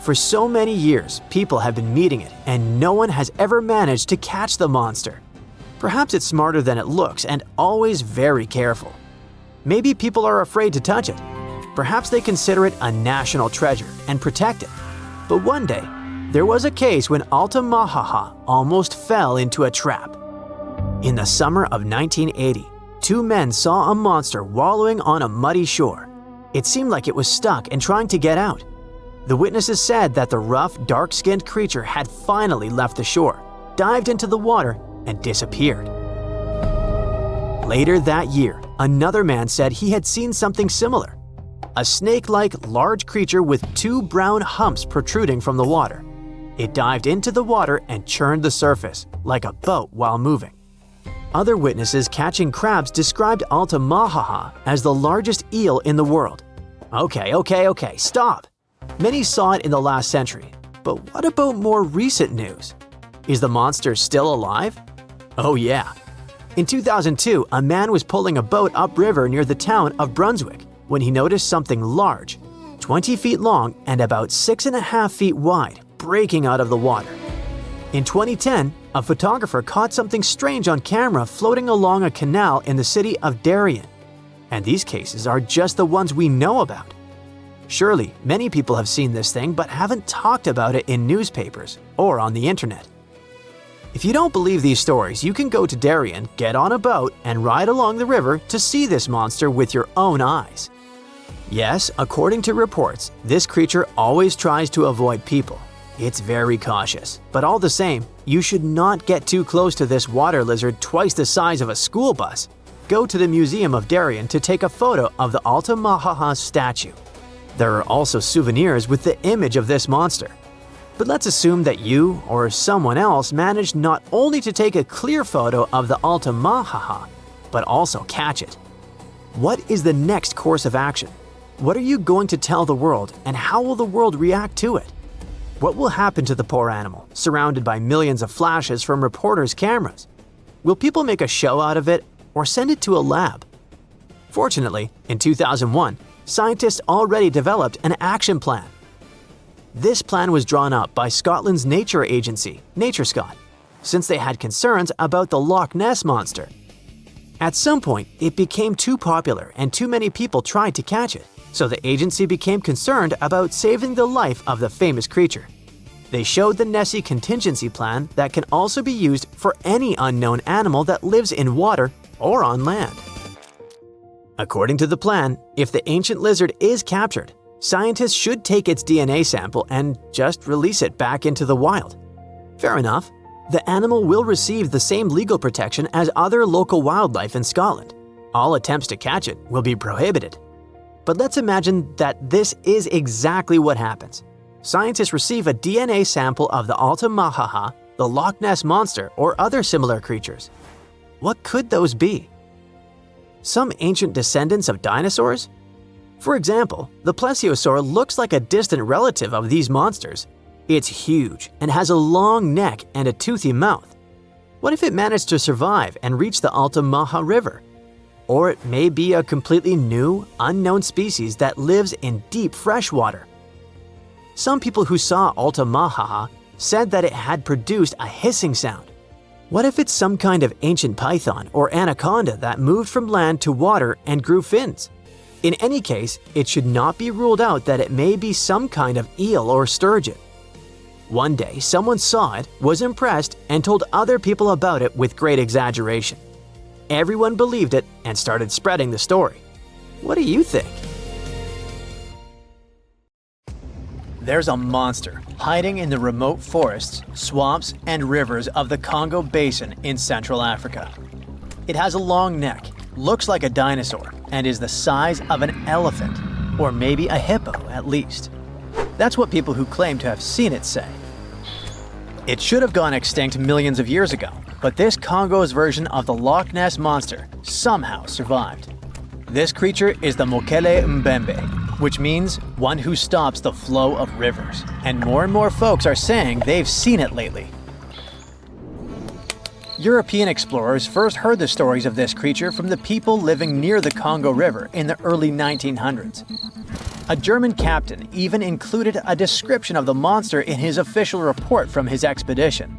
For so many years, people have been meeting it, and no one has ever managed to catch the monster. Perhaps it's smarter than it looks and always very careful. Maybe people are afraid to touch it. Perhaps they consider it a national treasure and protect it. But one day, there was a case when Altamahaha almost fell into a trap. In the summer of 1980, 2 men saw a monster wallowing on a muddy shore. It seemed like it was stuck and trying to get out. The witnesses said that the rough, dark-skinned creature had finally left the shore, dived into the water, and disappeared. Later that year, another man said he had seen something similar. A snake-like large creature with 2 brown humps protruding from the water. It dived into the water and churned the surface, like a boat while moving. Other witnesses catching crabs described Altamahaha as the largest eel in the world. Okay, stop! Many saw it in the last century, but what about more recent news? Is the monster still alive? Oh yeah. In 2002, a man was pulling a boat upriver near the town of Brunswick when he noticed something large, 20 feet long and about 6.5 feet wide, breaking out of the water. In 2010, a photographer caught something strange on camera floating along a canal in the city of Darien. And these cases are just the ones we know about. Surely, many people have seen this thing but haven't talked about it in newspapers or on the internet. If you don't believe these stories, you can go to Darien, get on a boat, and ride along the river to see this monster with your own eyes. Yes, according to reports, this creature always tries to avoid people. It's very cautious, but all the same, you should not get too close to this water lizard twice the size of a school bus. Go to the Museum of Darien to take a photo of the Altamahaha statue. There are also souvenirs with the image of this monster. But let's assume that you or someone else managed not only to take a clear photo of the Altamahaha, but also catch it. What is the next course of action? What are you going to tell the world, and how will the world react to it? What will happen to the poor animal, surrounded by millions of flashes from reporters' cameras? Will people make a show out of it or send it to a lab? Fortunately, in 2001, scientists already developed an action plan. This plan was drawn up by Scotland's nature agency, NatureScot, since they had concerns about the Loch Ness Monster. At some point, it became too popular and too many people tried to catch it, so the agency became concerned about saving the life of the famous creature. They showed the Nessie contingency plan that can also be used for any unknown animal that lives in water or on land. According to the plan, if the ancient lizard is captured, scientists should take its DNA sample and just release it back into the wild. Fair enough. The animal will receive the same legal protection as other local wildlife in Scotland. All attempts to catch it will be prohibited. But let's imagine that this is exactly what happens. Scientists receive a DNA sample of the Altamahaha, the Loch Ness Monster, or other similar creatures. What could those be? Some ancient descendants of dinosaurs? For example, the plesiosaur looks like a distant relative of these monsters. It's huge and has a long neck and a toothy mouth. What if it managed to survive and reach the Altamaha River? Or it may be a completely new, unknown species that lives in deep freshwater. Some people who saw Altamahaha said that it had produced a hissing sound. What if it's some kind of ancient python or anaconda that moved from land to water and grew fins? In any case, it should not be ruled out that it may be some kind of eel or sturgeon. One day, someone saw it, was impressed, and told other people about it with great exaggeration. Everyone believed it and started spreading the story. What do you think? There's a monster hiding in the remote forests, swamps, and rivers of the Congo Basin in Central Africa. It has a long neck, looks like a dinosaur, and is the size of an elephant, or maybe a hippo at least. That's what people who claim to have seen it say. It should have gone extinct millions of years ago, but this Congo's version of the Loch Ness Monster somehow survived. This creature is the Mokele Mbembe, which means one who stops the flow of rivers, and more folks are saying they've seen it lately. European explorers first heard the stories of this creature from the people living near the Congo River in the early 1900s. A German captain even included a description of the monster in his official report from his expedition.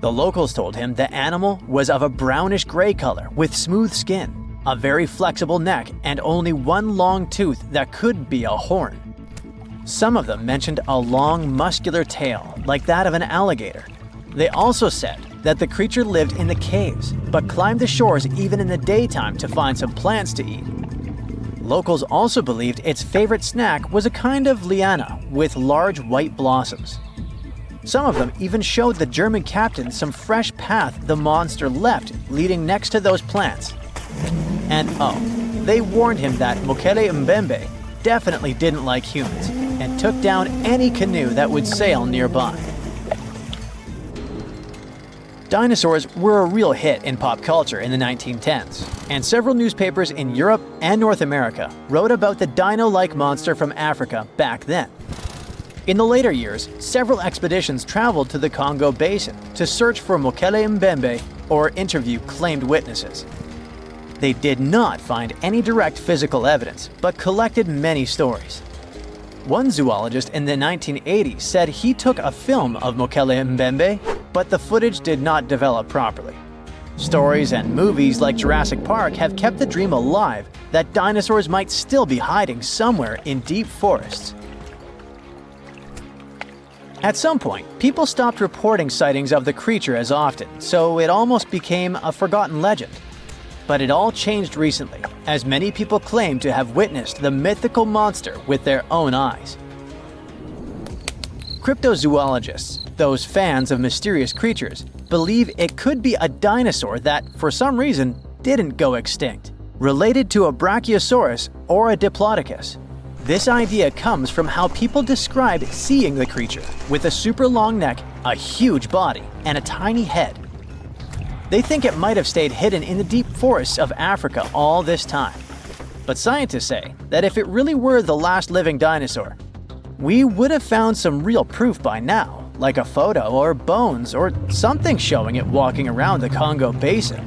The locals told him the animal was of a brownish-gray color with smooth skin, a very flexible neck, and only one long tooth that could be a horn. Some of them mentioned a long, muscular tail like that of an alligator. They also said that the creature lived in the caves, but climbed the shores even in the daytime to find some plants to eat. Locals also believed its favorite snack was a kind of liana with large white blossoms. Some of them even showed the German captain some fresh path the monster left leading next to those plants. And they warned him that Mokele Mbembe definitely didn't like humans and took down any canoe that would sail nearby. Dinosaurs were a real hit in pop culture in the 1910s, and several newspapers in Europe and North America wrote about the dino-like monster from Africa back then. In the later years, several expeditions traveled to the Congo Basin to search for Mokele Mbembe or interview claimed witnesses. They did not find any direct physical evidence, but collected many stories. One zoologist in the 1980s said he took a film of Mokele Mbembe, but the footage did not develop properly. Stories and movies like Jurassic Park have kept the dream alive that dinosaurs might still be hiding somewhere in deep forests. At some point, people stopped reporting sightings of the creature as often, so it almost became a forgotten legend. But it all changed recently, as many people claim to have witnessed the mythical monster with their own eyes. Cryptozoologists, those fans of mysterious creatures, believe it could be a dinosaur that, for some reason, didn't go extinct, related to a Brachiosaurus or a Diplodocus. This idea comes from how people describe seeing the creature, with a super long neck, a huge body, and a tiny head. They think it might have stayed hidden in the deep forests of Africa all this time. But scientists say that if it really were the last living dinosaur, we would have found some real proof by now, like a photo or bones or something showing it walking around the Congo Basin.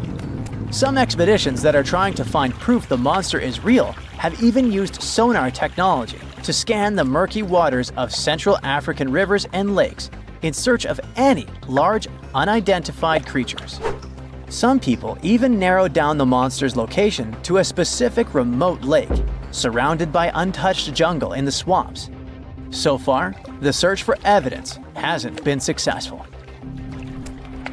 Some expeditions that are trying to find proof the monster is real have even used sonar technology to scan the murky waters of Central African rivers and lakes in search of any large, unidentified creatures. Some people even narrowed down the monster's location to a specific remote lake, surrounded by untouched jungle in the swamps. So far, the search for evidence hasn't been successful.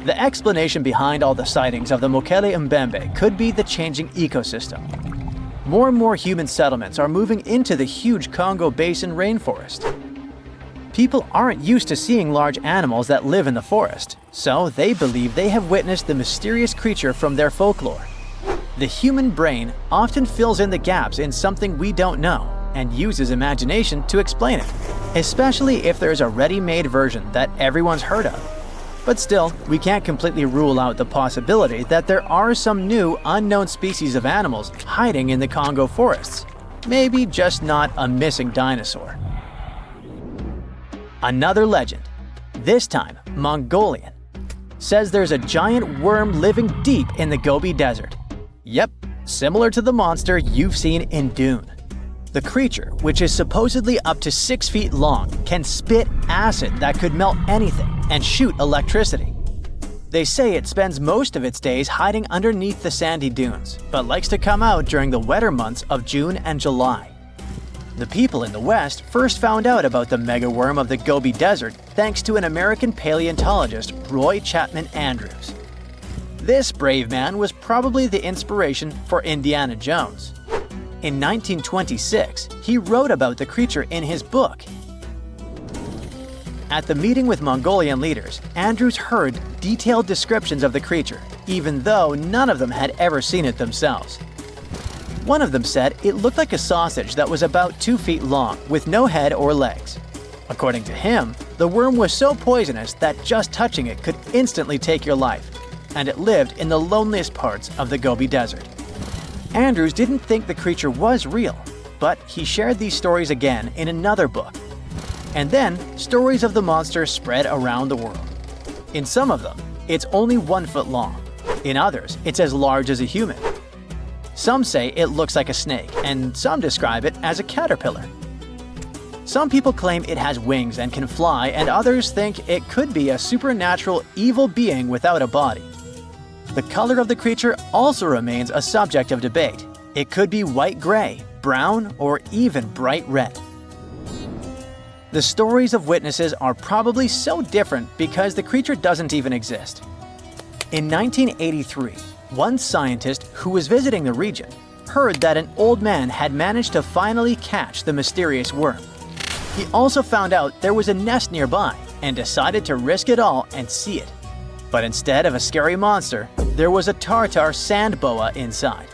The explanation behind all the sightings of the Mokele Mbembe could be the changing ecosystem. More and more human settlements are moving into the huge Congo Basin rainforest. People aren't used to seeing large animals that live in the forest, so they believe they have witnessed the mysterious creature from their folklore. The human brain often fills in the gaps in something we don't know and uses imagination to explain it, especially if there's a ready-made version that everyone's heard of. But still, we can't completely rule out the possibility that there are some new, unknown species of animals hiding in the Congo forests. Maybe just not a missing dinosaur. Another legend, this time Mongolian, says there's a giant worm living deep in the Gobi Desert. Yep, similar to the monster you've seen in Dune. The creature, which is supposedly up to 6 feet long, can spit acid that could melt anything and shoot electricity. They say it spends most of its days hiding underneath the sandy dunes, but likes to come out during the wetter months of June and July. The people in the West first found out about the megaworm of the Gobi Desert thanks to an American paleontologist, Roy Chapman Andrews. This brave man was probably the inspiration for Indiana Jones. In 1926, he wrote about the creature in his book. At the meeting with Mongolian leaders, Andrews heard detailed descriptions of the creature, even though none of them had ever seen it themselves. One of them said it looked like a sausage that was about 2 feet long, with no head or legs. According to him, the worm was so poisonous that just touching it could instantly take your life, and it lived in the loneliest parts of the Gobi Desert. Andrews didn't think the creature was real, but he shared these stories again in another book. And then, stories of the monster spread around the world. In some of them, it's only 1 foot long. In others, it's as large as a human. Some say it looks like a snake, and some describe it as a caterpillar. Some people claim it has wings and can fly, and others think it could be a supernatural evil being without a body. The color of the creature also remains a subject of debate. It could be white-gray, brown, or even bright red. The stories of witnesses are probably so different because the creature doesn't even exist. In 1983, one scientist who was visiting the region heard that an old man had managed to finally catch the mysterious worm. He also found out there was a nest nearby and decided to risk it all and see it. But instead of a scary monster, there was a tartar sand boa inside.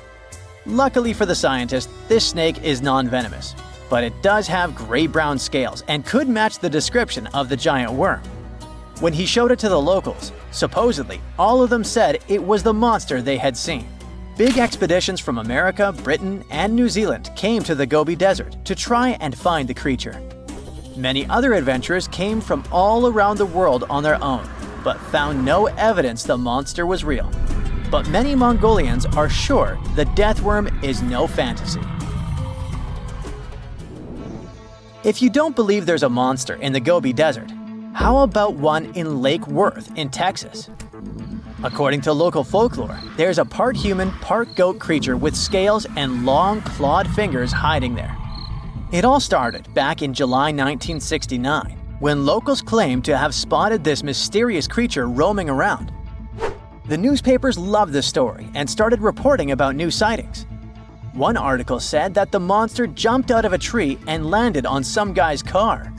Luckily for the scientist, this snake is non-venomous, but it does have gray-brown scales and could match the description of the giant worm. When he showed it to the locals, supposedly all of them said it was the monster they had seen. Big expeditions from America, Britain, and New Zealand came to the Gobi Desert to try and find the creature. Many other adventurers came from all around the world on their own, but found no evidence the monster was real. But many Mongolians are sure the death worm is no fantasy. If you don't believe there's a monster in the Gobi Desert, how about one in Lake Worth in Texas? According to local folklore, there's a part human, part goat creature with scales and long clawed fingers hiding there. It all started back in July 1969, when locals claimed to have spotted this mysterious creature roaming around. The newspapers loved the story and started reporting about new sightings. One article said that the monster jumped out of a tree and landed on some guy's car.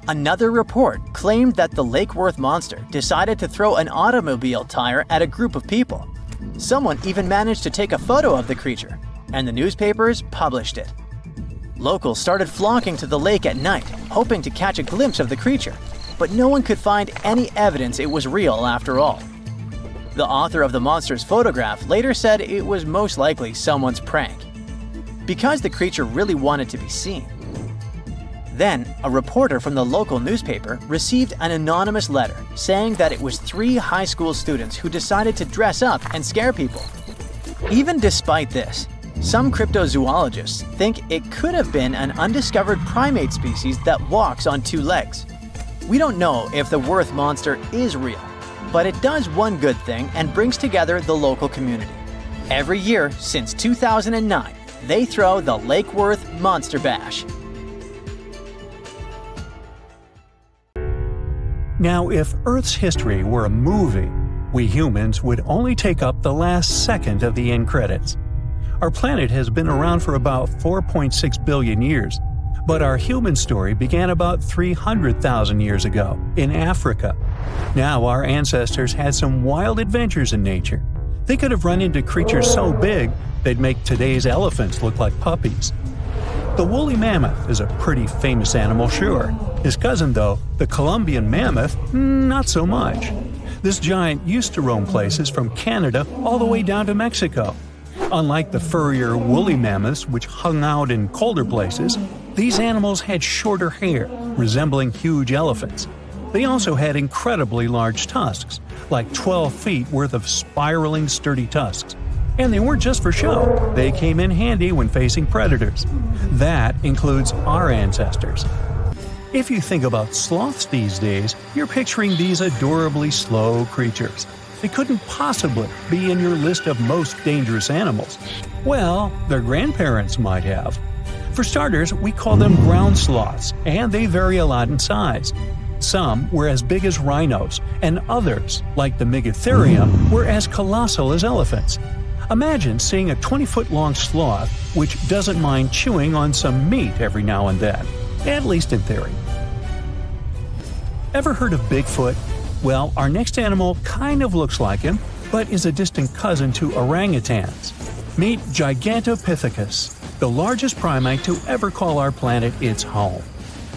Another report claimed that the Lake Worth monster decided to throw an automobile tire at a group of people. Someone even managed to take a photo of the creature, and the newspapers published it. Locals started flocking to the lake at night, hoping to catch a glimpse of the creature, but no one could find any evidence it was real after all. The author of the monster's photograph later said it was most likely someone's prank, because the creature really wanted to be seen. Then, a reporter from the local newspaper received an anonymous letter saying that it was 3 high school students who decided to dress up and scare people. Even despite this, some cryptozoologists think it could have been an undiscovered primate species that walks on 2 legs. We don't know if the Worth monster is real, but it does one good thing and brings together the local community. Every year since 2009, they throw the Lake Worth Monster Bash. Now, if Earth's history were a movie, we humans would only take up the last second of the end credits. Our planet has been around for about 4.6 billion years, but our human story began about 300,000 years ago in Africa. Now, our ancestors had some wild adventures in nature. They could have run into creatures so big they'd make today's elephants look like puppies. The woolly mammoth is a pretty famous animal, sure. His cousin, though, the Columbian mammoth, not so much. This giant used to roam places from Canada all the way down to Mexico. Unlike the furrier woolly mammoths, which hung out in colder places, these animals had shorter hair, resembling huge elephants. They also had incredibly large tusks, like 12 feet worth of spiraling sturdy tusks. And they weren't just for show, they came in handy when facing predators. That includes our ancestors. If you think about sloths these days, you're picturing these adorably slow creatures. They couldn't possibly be in your list of most dangerous animals. Well, their grandparents might have. For starters, we call them ground sloths, and they vary a lot in size. Some were as big as rhinos, and others, like the Megatherium, were as colossal as elephants. Imagine seeing a 20-foot-long sloth which doesn't mind chewing on some meat every now and then, at least in theory. Ever heard of Bigfoot? Well, our next animal kind of looks like him, but is a distant cousin to orangutans. Meet Gigantopithecus, the largest primate to ever call our planet its home.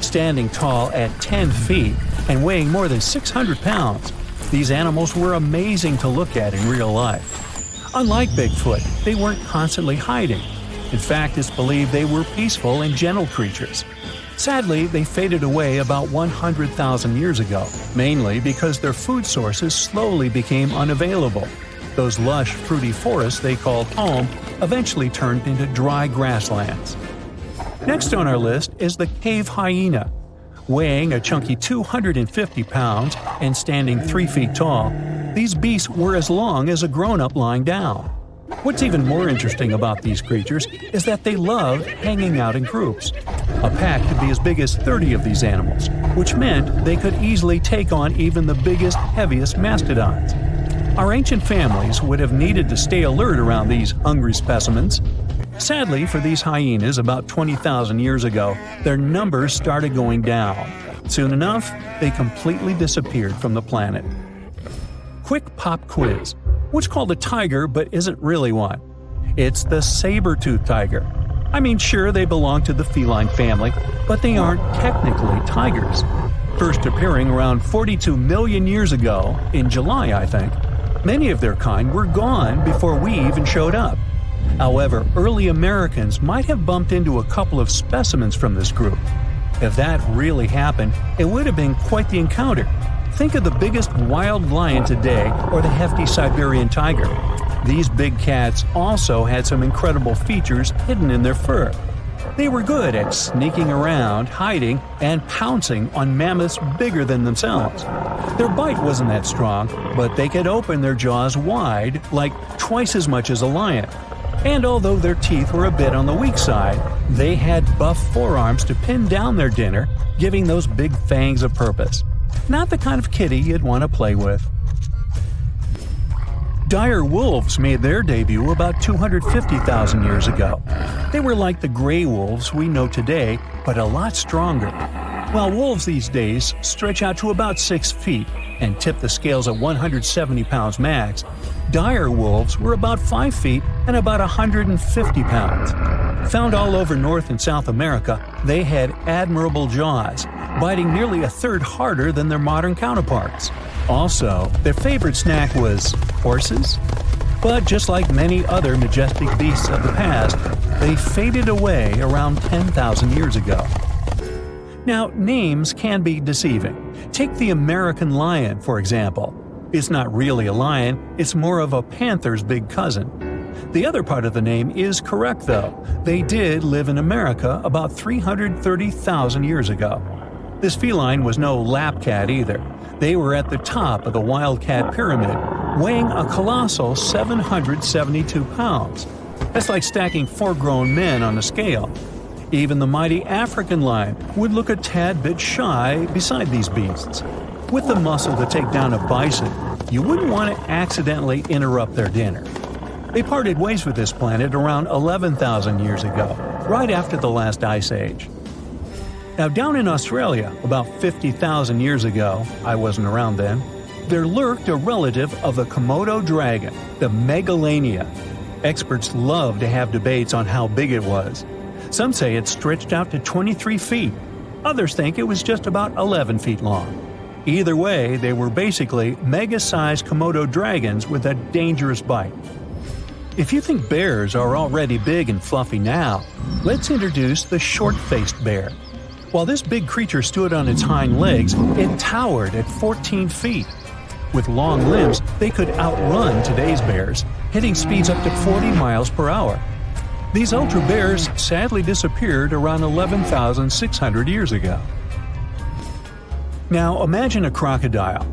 Standing tall at 10 feet and weighing more than 600 pounds, these animals were amazing to look at in real life. Unlike Bigfoot, they weren't constantly hiding. In fact, it's believed they were peaceful and gentle creatures. Sadly, they faded away about 100,000 years ago, mainly because their food sources slowly became unavailable. Those lush, fruity forests they called home eventually turned into dry grasslands. Next on our list is the cave hyena. Weighing a chunky 250 pounds and standing 3 feet tall, these beasts were as long as a grown-up lying down. What's even more interesting about these creatures is that they love hanging out in groups. A pack could be as big as 30 of these animals, which meant they could easily take on even the biggest, heaviest mastodons. Our ancient families would have needed to stay alert around these hungry specimens. Sadly, for these hyenas about 20,000 years ago, their numbers started going down. Soon enough, they completely disappeared from the planet. Quick pop quiz. What's called a tiger but isn't really one? It's the saber-toothed tiger. I mean, sure, they belong to the feline family, but they aren't technically tigers. First appearing around 42 million years ago, in July, I think, many of their kind were gone before we even showed up. However, early Americans might have bumped into a couple of specimens from this group. If that really happened, it would have been quite the encounter. Think of the biggest wild lion today or the hefty Siberian tiger. These big cats also had some incredible features hidden in their fur. They were good at sneaking around, hiding, and pouncing on mammoths bigger than themselves. Their bite wasn't that strong, but they could open their jaws wide, like twice as much as a lion. And although their teeth were a bit on the weak side, they had buff forearms to pin down their dinner, giving those big fangs a purpose. Not the kind of kitty you'd want to play with. Dire wolves made their debut about 250,000 years ago. They were like the gray wolves we know today, but a lot stronger. While wolves these days stretch out to about 6 feet and tip the scales at 170 pounds max, dire wolves were about 5 feet and about 150 pounds. Found all over North and South America, they had admirable jaws, biting nearly a third harder than their modern counterparts. Also, their favorite snack was horses. But just like many other majestic beasts of the past, they faded away around 10,000 years ago. Now, names can be deceiving. Take the American lion, for example. It's not really a lion, it's more of a panther's big cousin. The other part of the name is correct, though. They did live in America about 330,000 years ago. This feline was no lap cat either. They were at the top of the wildcat pyramid, weighing a colossal 772 pounds. That's like stacking 4 grown men on a scale. Even the mighty African lion would look a tad bit shy beside these beasts. With the muscle to take down a bison, you wouldn't want to accidentally interrupt their dinner. They parted ways with this planet around 11,000 years ago, right after the last ice age. Now, down in Australia, about 50,000 years ago, I wasn't around then, there lurked a relative of the Komodo dragon, the Megalania. Experts love to have debates on how big it was. Some say it stretched out to 23 feet. Others think it was just about 11 feet long. Either way, they were basically mega-sized Komodo dragons with a dangerous bite. If you think bears are already big and fluffy now, let's introduce the short-faced bear. While this big creature stood on its hind legs, it towered at 14 feet. With long limbs, they could outrun today's bears, hitting speeds up to 40 miles per hour. These ultra bears sadly disappeared around 11,600 years ago. Now imagine a crocodile.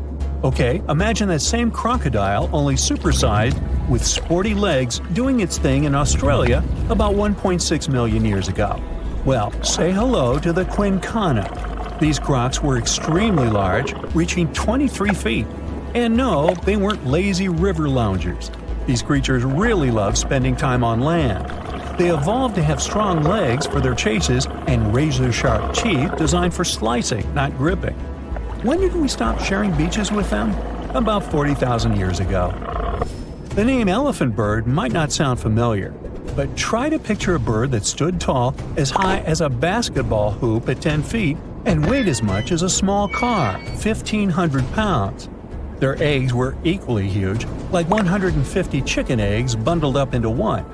Okay, imagine that same crocodile, only supersized, with sporty legs, doing its thing in Australia about 1.6 million years ago. Well, say hello to the quincana. These crocs were extremely large, reaching 23 feet. And no, they weren't lazy river loungers. These creatures really love spending time on land. They evolved to have strong legs for their chases and razor-sharp teeth designed for slicing, not gripping. When did we stop sharing beaches with them? About 40,000 years ago. The name elephant bird might not sound familiar, but try to picture a bird that stood tall, as high as a basketball hoop at 10 feet, and weighed as much as a small car, 1,500 pounds. Their eggs were equally huge, like 150 chicken eggs bundled up into one.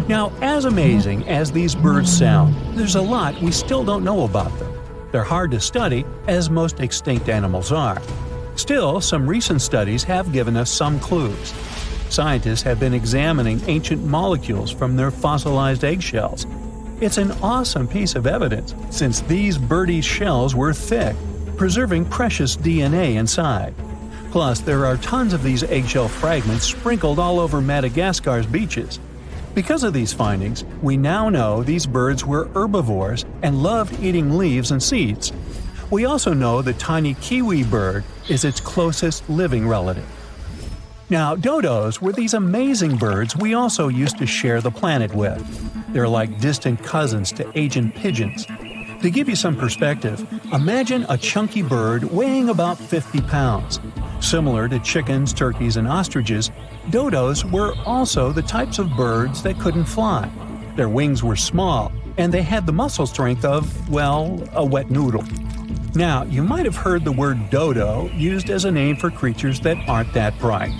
Now, as amazing as these birds sound, there's a lot we still don't know about them. They're hard to study, as most extinct animals are. Still, some recent studies have given us some clues. Scientists have been examining ancient molecules from their fossilized eggshells. It's an awesome piece of evidence, since these birdie shells were thick, preserving precious DNA inside. Plus, there are tons of these eggshell fragments sprinkled all over Madagascar's beaches. Because of these findings, we now know these birds were herbivores and loved eating leaves and seeds. We also know the tiny kiwi bird is its closest living relative. Now, dodos were these amazing birds we also used to share the planet with. They're like distant cousins to Asian pigeons. To give you some perspective, imagine a chunky bird weighing about 50 pounds. Similar to chickens, turkeys, and ostriches, dodos were also the types of birds that couldn't fly. Their wings were small, and they had the muscle strength of, well, a wet noodle. Now, you might have heard the word dodo used as a name for creatures that aren't that bright.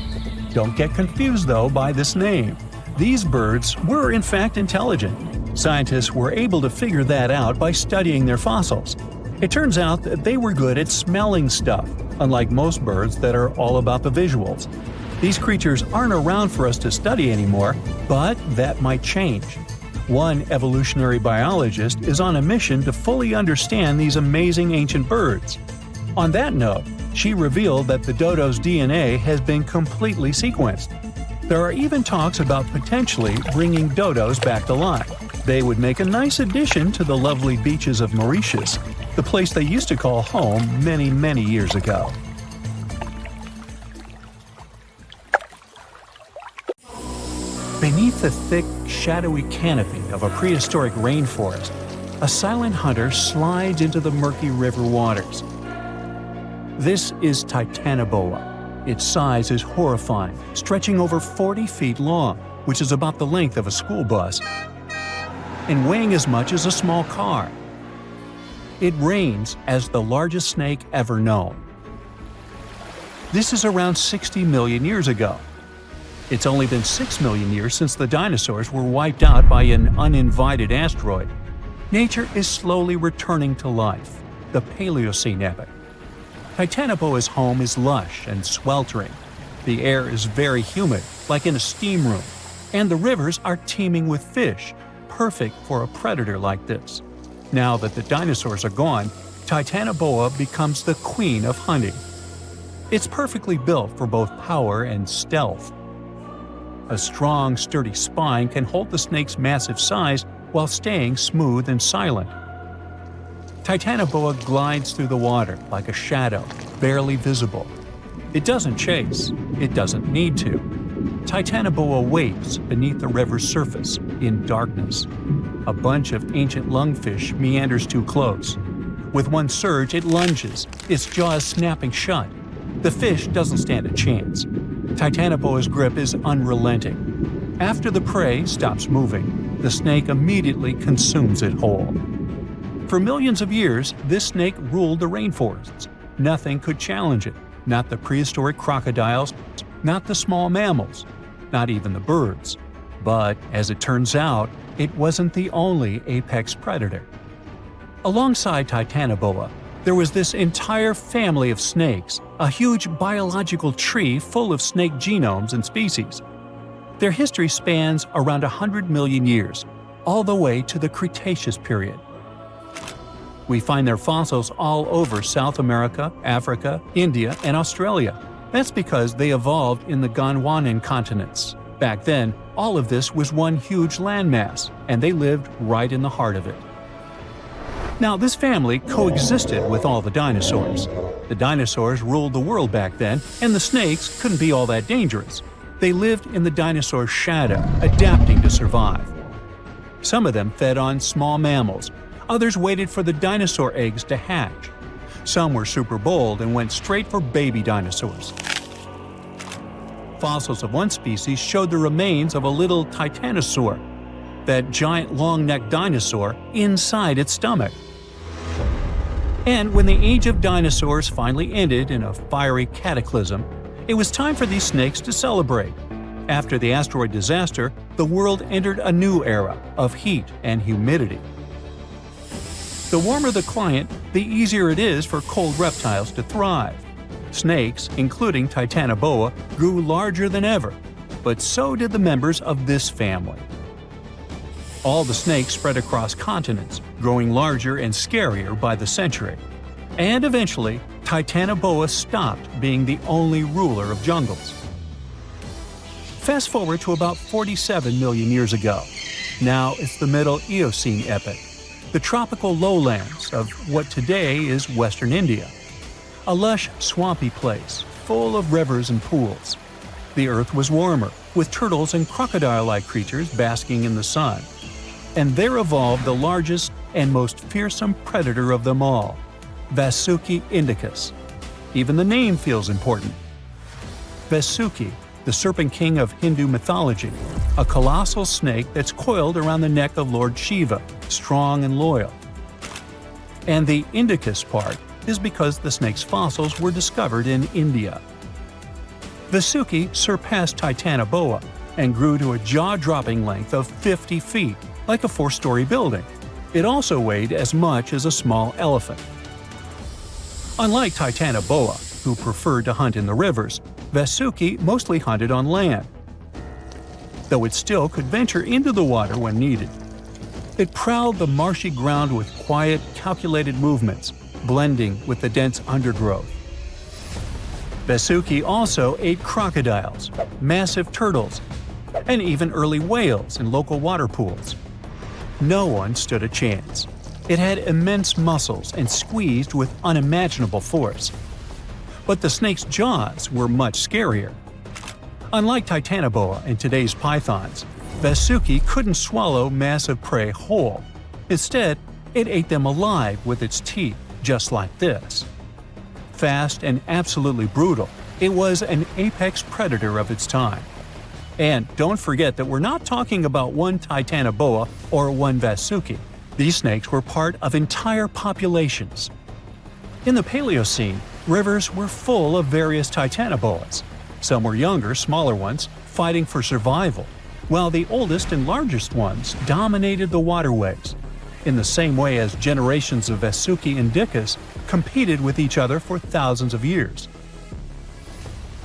Don't get confused, though, by this name. These birds were in fact intelligent. Scientists were able to figure that out by studying their fossils. It turns out that they were good at smelling stuff, unlike most birds that are all about the visuals. These creatures aren't around for us to study anymore, but that might change. One evolutionary biologist is on a mission to fully understand these amazing ancient birds. On that note, she revealed that the dodo's DNA has been completely sequenced. There are even talks about potentially bringing dodos back to life. They would make a nice addition to the lovely beaches of Mauritius, the place they used to call home many, many years ago. Beneath the thick, shadowy canopy of a prehistoric rainforest, a silent hunter slides into the murky river waters. This is Titanoboa. Its size is horrifying, stretching over 40 feet long, which is about the length of a school bus, and weighing as much as a small car. It reigns as the largest snake ever known. This is around 60 million years ago. It's only been 6 million years since the dinosaurs were wiped out by an uninvited asteroid. Nature is slowly returning to life, the Paleocene epoch. Titanoboa's home is lush and sweltering. The air is very humid, like in a steam room, and the rivers are teeming with fish, perfect for a predator like this. Now that the dinosaurs are gone, Titanoboa becomes the queen of hunting. It's perfectly built for both power and stealth. A strong, sturdy spine can hold the snake's massive size while staying smooth and silent. Titanoboa glides through the water like a shadow, barely visible. It doesn't chase. It doesn't need to. Titanoboa waits beneath the river's surface, in darkness. A bunch of ancient lungfish meanders too close. With one surge, it lunges, its jaws snapping shut. The fish doesn't stand a chance. Titanoboa's grip is unrelenting. After the prey stops moving, the snake immediately consumes it whole. For millions of years, this snake ruled the rainforests. Nothing could challenge it, not the prehistoric crocodiles, not the small mammals, not even the birds. But, as it turns out, it wasn't the only apex predator. Alongside Titanoboa, there was this entire family of snakes, a huge biological tree full of snake genomes and species. Their history spans around 100 million years, all the way to the Cretaceous period. We find their fossils all over South America, Africa, India, and Australia. That's because they evolved in the Gondwanan continents. Back then, all of this was one huge landmass, and they lived right in the heart of it. Now, this family coexisted with all the dinosaurs. The dinosaurs ruled the world back then, and the snakes couldn't be all that dangerous. They lived in the dinosaur's shadow, adapting to survive. Some of them fed on small mammals. Others waited for the dinosaur eggs to hatch. Some were super bold and went straight for baby dinosaurs. Fossils of one species showed the remains of a little titanosaur, that giant long-necked dinosaur, inside its stomach. And when the age of dinosaurs finally ended in a fiery cataclysm, it was time for these snakes to celebrate. After the asteroid disaster, the world entered a new era of heat and humidity. The warmer the climate, the easier it is for cold reptiles to thrive. Snakes, including Titanoboa, grew larger than ever, but so did the members of this family. All the snakes spread across continents, growing larger and scarier by the century. And eventually, Titanoboa stopped being the only ruler of jungles. Fast forward to about 47 million years ago. Now it's the Middle Eocene epoch, the tropical lowlands of what today is Western India. A lush, swampy place, full of rivers and pools. The earth was warmer, with turtles and crocodile-like creatures basking in the sun. And there evolved the largest and most fearsome predator of them all, Vasuki indicus. Even the name feels important. Vasuki, the serpent king of Hindu mythology, a colossal snake that's coiled around the neck of Lord Shiva, strong and loyal. And the indicus part is because the snake's fossils were discovered in India. Vasuki surpassed Titanoboa and grew to a jaw-dropping length of 50 feet, like a 4-story building. It also weighed as much as a small elephant. Unlike Titanoboa, who preferred to hunt in the rivers, Vasuki mostly hunted on land, though it still could venture into the water when needed. It prowled the marshy ground with quiet, calculated movements, blending with the dense undergrowth. Vasuki also ate crocodiles, massive turtles, and even early whales in local water pools. No one stood a chance. It had immense muscles and squeezed with unimaginable force. But the snake's jaws were much scarier. Unlike Titanoboa and today's pythons, Vasuki couldn't swallow massive prey whole. Instead, it ate them alive with its teeth, just like this. Fast and absolutely brutal, it was an apex predator of its time. And don't forget that we're not talking about one Titanoboa or one Vasuki. These snakes were part of entire populations. In the Paleocene, rivers were full of various Titanoboas. Some were younger, smaller ones, fighting for survival, while the oldest and largest ones dominated the waterways, in the same way as generations of Vasuki indicus competed with each other for thousands of years.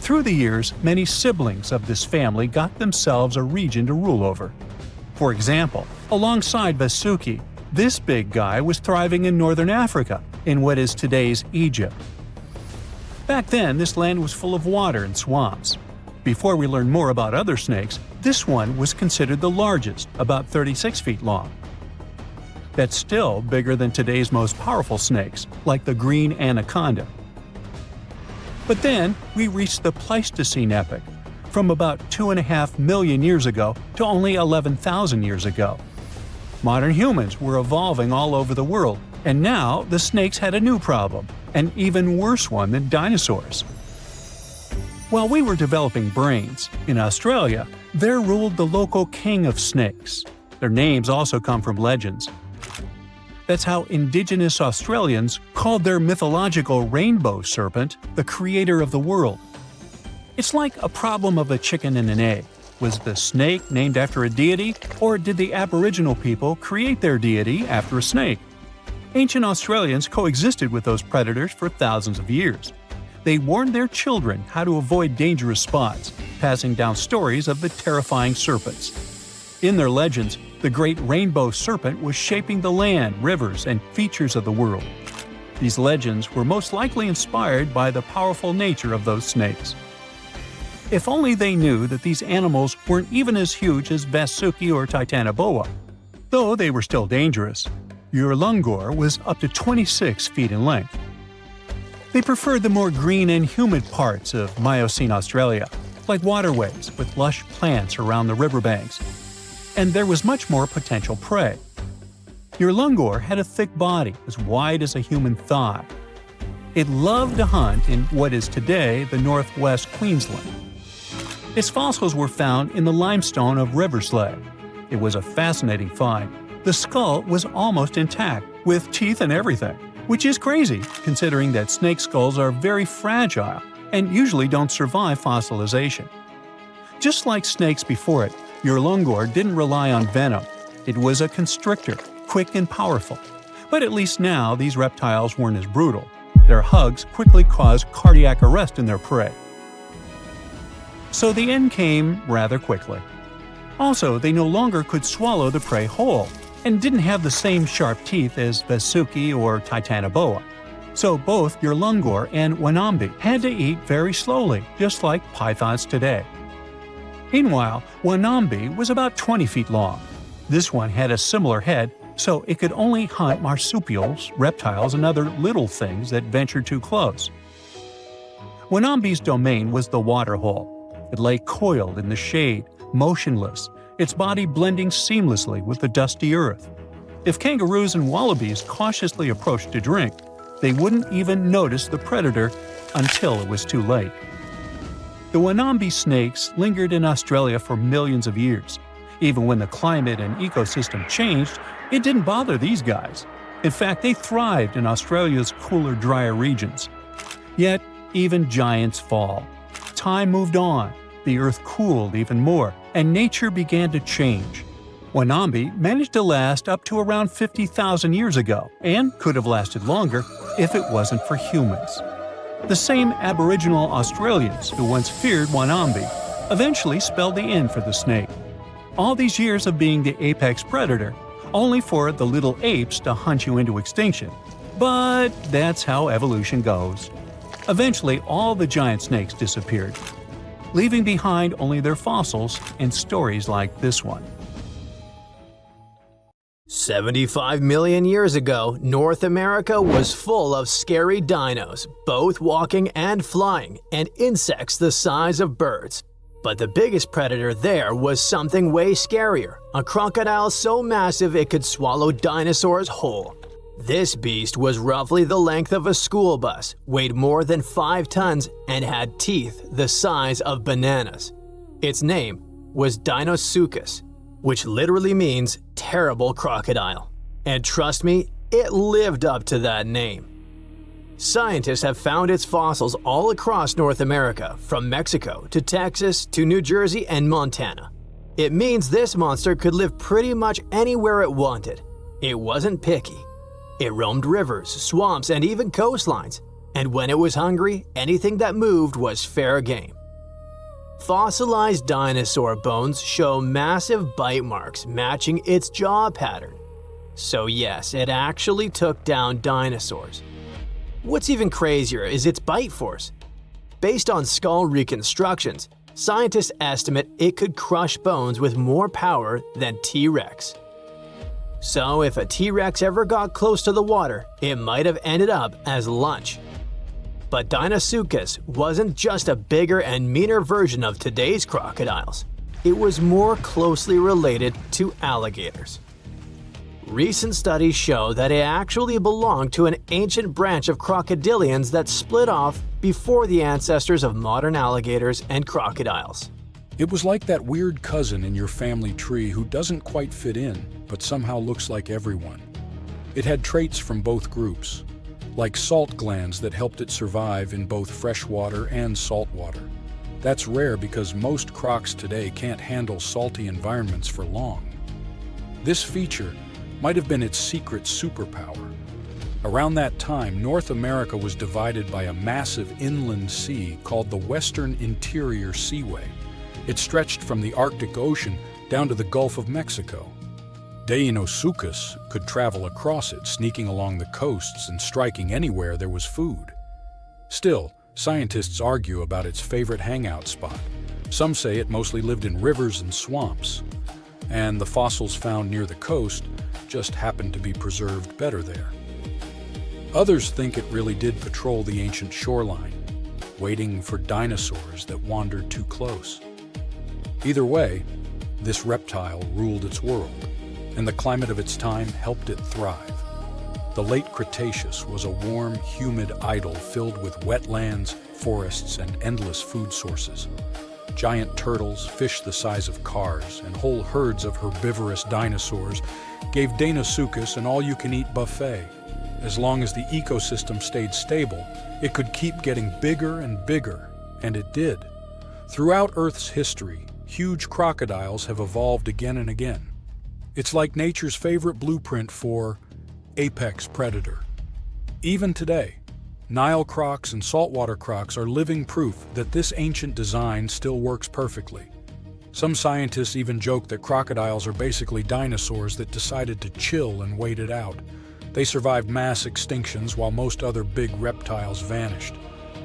Through the years, many siblings of this family got themselves a region to rule over. For example, alongside Vasuki, this big guy was thriving in northern Africa, in what is today's Egypt. Back then, this land was full of water and swamps. Before we learn more about other snakes, this one was considered the largest, about 36 feet long. That's still bigger than today's most powerful snakes, like the green anaconda. But then, we reached the Pleistocene epoch, from about 2.5 million years ago to only 11,000 years ago. Modern humans were evolving all over the world, and now the snakes had a new problem, an even worse one than dinosaurs. While we were developing brains, in Australia, there ruled the local king of snakes. Their names also come from legends. That's how indigenous Australians called their mythological rainbow serpent the creator of the world. It's like a problem of a chicken and an egg. Was the snake named after a deity, or did the Aboriginal people create their deity after a snake? Ancient Australians coexisted with those predators for thousands of years. They warned their children how to avoid dangerous spots, passing down stories of the terrifying serpents. In their legends, the great rainbow serpent was shaping the land, rivers, and features of the world. These legends were most likely inspired by the powerful nature of those snakes. If only they knew that these animals weren't even as huge as Vasuki or Titanoboa. Though they were still dangerous, Urlungor was up to 26 feet in length. They preferred the more green and humid parts of Miocene Australia, like waterways with lush plants around the riverbanks. And there was much more potential prey. Urlungor had a thick body as wide as a human thigh. It loved to hunt in what is today the northwest Queensland. Its fossils were found in the limestone of Riverslade. It was a fascinating find. The skull was almost intact, with teeth and everything, which is crazy considering that snake skulls are very fragile and usually don't survive fossilization. Just like snakes before it, Urlungor didn't rely on venom. It was a constrictor, quick and powerful. But at least now these reptiles weren't as brutal. Their hugs quickly caused cardiac arrest in their prey. So the end came rather quickly. Also, they no longer could swallow the prey whole, and didn't have the same sharp teeth as Vasuki or Titanoboa. So both Urlungor and Wanambi had to eat very slowly, just like pythons today. Meanwhile, Wanambi was about 20 feet long. This one had a similar head, so it could only hunt marsupials, reptiles, and other little things that ventured too close. Wanambi's domain was the waterhole. It lay coiled in the shade, motionless, its body blending seamlessly with the dusty earth. If kangaroos and wallabies cautiously approached to drink, they wouldn't even notice the predator until it was too late. The Wanambi snakes lingered in Australia for millions of years. Even when the climate and ecosystem changed, it didn't bother these guys. In fact, they thrived in Australia's cooler, drier regions. Yet, even giants fall. Time moved on, the earth cooled even more, and nature began to change. Wanambi managed to last up to around 50,000 years ago, and could have lasted longer if it wasn't for humans. The same Aboriginal Australians who once feared Wanambi eventually spelled the end for the snake. All these years of being the apex predator, only for the little apes to hunt you into extinction. But that's how evolution goes. Eventually, all the giant snakes disappeared, leaving behind only their fossils and stories like this one. 75 million years ago, North America was full of scary dinos, both walking and flying, and insects the size of birds. But the biggest predator there was something way scarier, a crocodile so massive it could swallow dinosaurs whole. This beast was roughly the length of a school bus, weighed more than 5 tons, and had teeth the size of bananas. Its name was Deinosuchus, which literally means terrible crocodile. And trust me, it lived up to that name. Scientists have found its fossils all across North America, from Mexico to Texas to New Jersey and Montana. It means this monster could live pretty much anywhere it wanted. It wasn't picky. It roamed rivers, swamps, and even coastlines. And when it was hungry, anything that moved was fair game. Fossilized dinosaur bones show massive bite marks matching its jaw pattern. So yes, it actually took down dinosaurs. What's even crazier is its bite force. Based on skull reconstructions, scientists estimate it could crush bones with more power than T-Rex. So if a T-Rex ever got close to the water, it might have ended up as lunch. But Deinosuchus wasn't just a bigger and meaner version of today's crocodiles. It was more closely related to alligators. Recent studies show that it actually belonged to an ancient branch of crocodilians that split off before the ancestors of modern alligators and crocodiles. It was like that weird cousin in your family tree who doesn't quite fit in, but somehow looks like everyone. It had traits from both groups, like salt glands that helped it survive in both freshwater and saltwater. That's rare because most crocs today can't handle salty environments for long. This feature might have been its secret superpower. Around that time, North America was divided by a massive inland sea called the Western Interior Seaway. It stretched from the Arctic Ocean down to the Gulf of Mexico. Deinosuchus could travel across it, sneaking along the coasts and striking anywhere there was food. Still, scientists argue about its favorite hangout spot. Some say it mostly lived in rivers and swamps, and the fossils found near the coast just happened to be preserved better there. Others think it really did patrol the ancient shoreline, waiting for dinosaurs that wandered too close. Either way, this reptile ruled its world, and the climate of its time helped it thrive. The late Cretaceous was a warm, humid idyll filled with wetlands, forests, and endless food sources. Giant turtles, fish the size of cars, and whole herds of herbivorous dinosaurs gave Deinosuchus an all-you-can-eat buffet. As long as the ecosystem stayed stable, it could keep getting bigger and bigger, and it did. Throughout Earth's history, huge crocodiles have evolved again and again. It's like nature's favorite blueprint for apex predator. Even today, Nile crocs and saltwater crocs are living proof that this ancient design still works perfectly. Some scientists even joke that crocodiles are basically dinosaurs that decided to chill and wait it out. They survived mass extinctions while most other big reptiles vanished.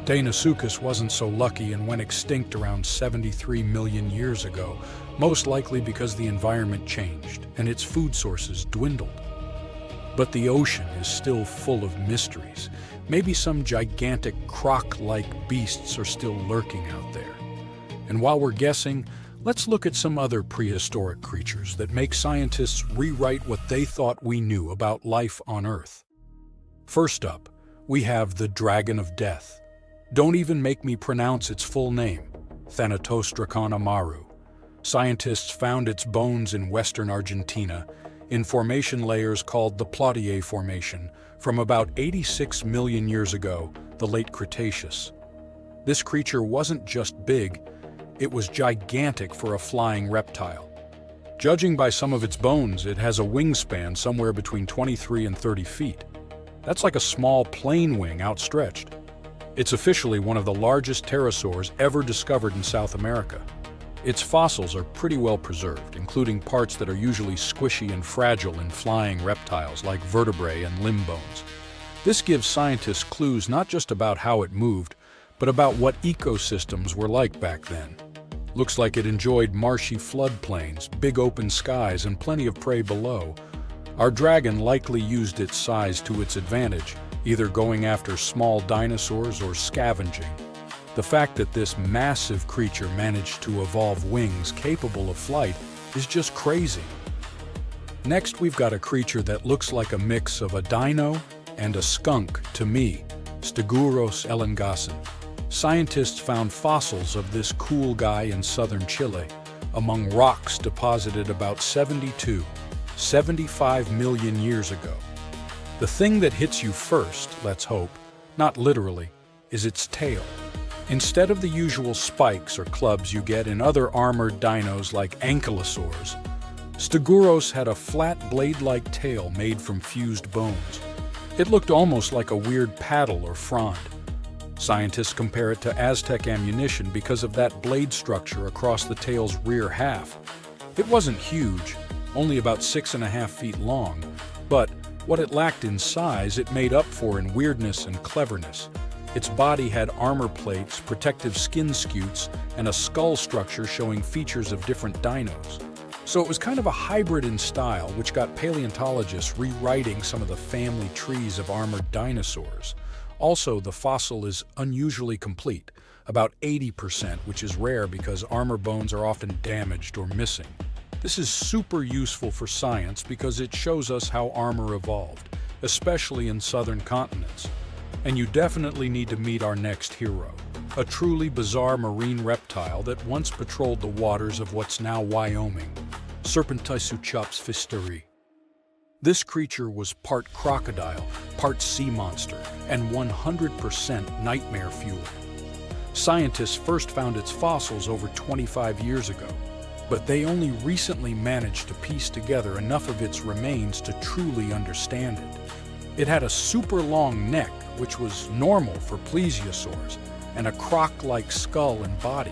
Deinosuchus wasn't so lucky and went extinct around 73 million years ago, most likely because the environment changed and its food sources dwindled. But the ocean is still full of mysteries. Maybe some gigantic croc-like beasts are still lurking out there. And while we're guessing, let's look at some other prehistoric creatures that make scientists rewrite what they thought we knew about life on Earth. First up, we have the Dragon of Death. Don't even make me pronounce its full name, Thanatosdracon amaru. Scientists found its bones in western Argentina, in formation layers called the Plautier Formation, from about 86 million years ago, the late Cretaceous. This creature wasn't just big, it was gigantic for a flying reptile. Judging by some of its bones, it has a wingspan somewhere between 23 and 30 feet. That's like a small plane wing outstretched. It's officially one of the largest pterosaurs ever discovered in South America. Its fossils are pretty well preserved, including parts that are usually squishy and fragile in flying reptiles like vertebrae and limb bones. This gives scientists clues not just about how it moved, but about what ecosystems were like back then. Looks like it enjoyed marshy floodplains, big open skies, and plenty of prey below. Our dragon likely used its size to its advantage, either going after small dinosaurs or scavenging. The fact that this massive creature managed to evolve wings capable of flight is just crazy. Next, we've got a creature that looks like a mix of a dino and a skunk to me, Stegosaurus elengasen. Scientists found fossils of this cool guy in southern Chile among rocks deposited about 75 million years ago. The thing that hits you first, let's hope, not literally, is its tail. Instead of the usual spikes or clubs you get in other armored dinos like ankylosaurs, Stegosaurus had a flat blade-like tail made from fused bones. It looked almost like a weird paddle or frond. Scientists compare it to Aztec ammunition because of that blade structure across the tail's rear half. It wasn't huge, only about 6.5 feet long, but what it lacked in size it made up for in weirdness and cleverness. Its body had armor plates, protective skin scutes, and a skull structure showing features of different dinos. So it was kind of a hybrid in style, which got paleontologists rewriting some of the family trees of armored dinosaurs. Also, the fossil is unusually complete, about 80%, which is rare because armor bones are often damaged or missing. This is super useful for science because it shows us how armor evolved, especially in southern continents. And you definitely need to meet our next hero, a truly bizarre marine reptile that once patrolled the waters of what's now Wyoming, Serpentisuchops fisteri. This creature was part crocodile, part sea monster, and 100% nightmare fuel. Scientists first found its fossils over 25 years ago, but they only recently managed to piece together enough of its remains to truly understand it. It had a super long neck, which was normal for plesiosaurs, and a croc-like skull and body.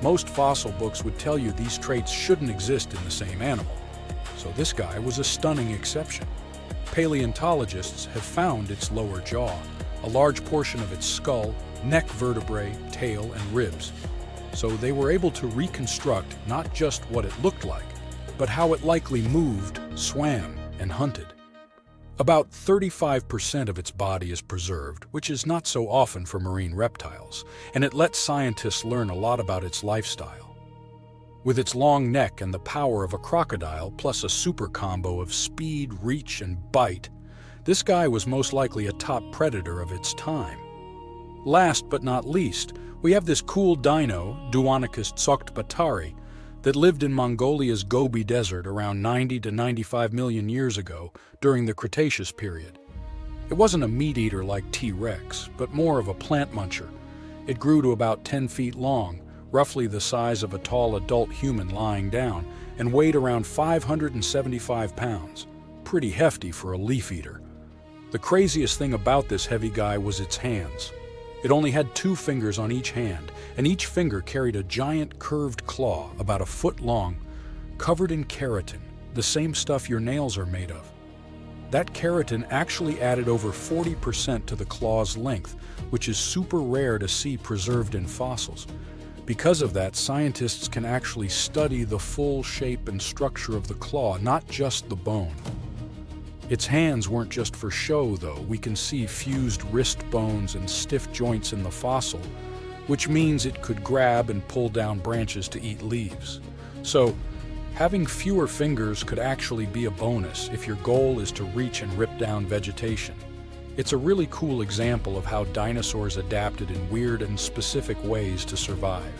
Most fossil books would tell you these traits shouldn't exist in the same animal. so this guy was a stunning exception. Paleontologists have found its lower jaw, a large portion of its skull, neck vertebrae, tail, and ribs. So they were able to reconstruct not just what it looked like, but how it likely moved, swam, and hunted. About 35% of its body is preserved, which is not so often for marine reptiles, and it lets scientists learn a lot about its lifestyle. With its long neck and the power of a crocodile, plus a super combo of speed, reach, and bite, this guy was most likely a top predator of its time. Last but not least, we have this cool dino, Duonicus tsoktbatari, that lived in Mongolia's Gobi Desert around 90 to 95 million years ago during the Cretaceous period. It wasn't a meat-eater like T-Rex, but more of a plant muncher. It grew to about 10 feet long, roughly the size of a tall adult human lying down, and weighed around 575 pounds. Pretty hefty for a leaf-eater. The craziest thing about this heavy guy was its hands. It only had 2 fingers on each hand, and each finger carried a giant curved claw about a foot long, covered in keratin, the same stuff your nails are made of. That keratin actually added over 40% to the claw's length, which is super rare to see preserved in fossils. Because of that, scientists can actually study the full shape and structure of the claw, not just the bone. Its hands weren't just for show, though. We can see fused wrist bones and stiff joints in the fossil, which means it could grab and pull down branches to eat leaves. So, having fewer fingers could actually be a bonus if your goal is to reach and rip down vegetation. It's a really cool example of how dinosaurs adapted in weird and specific ways to survive.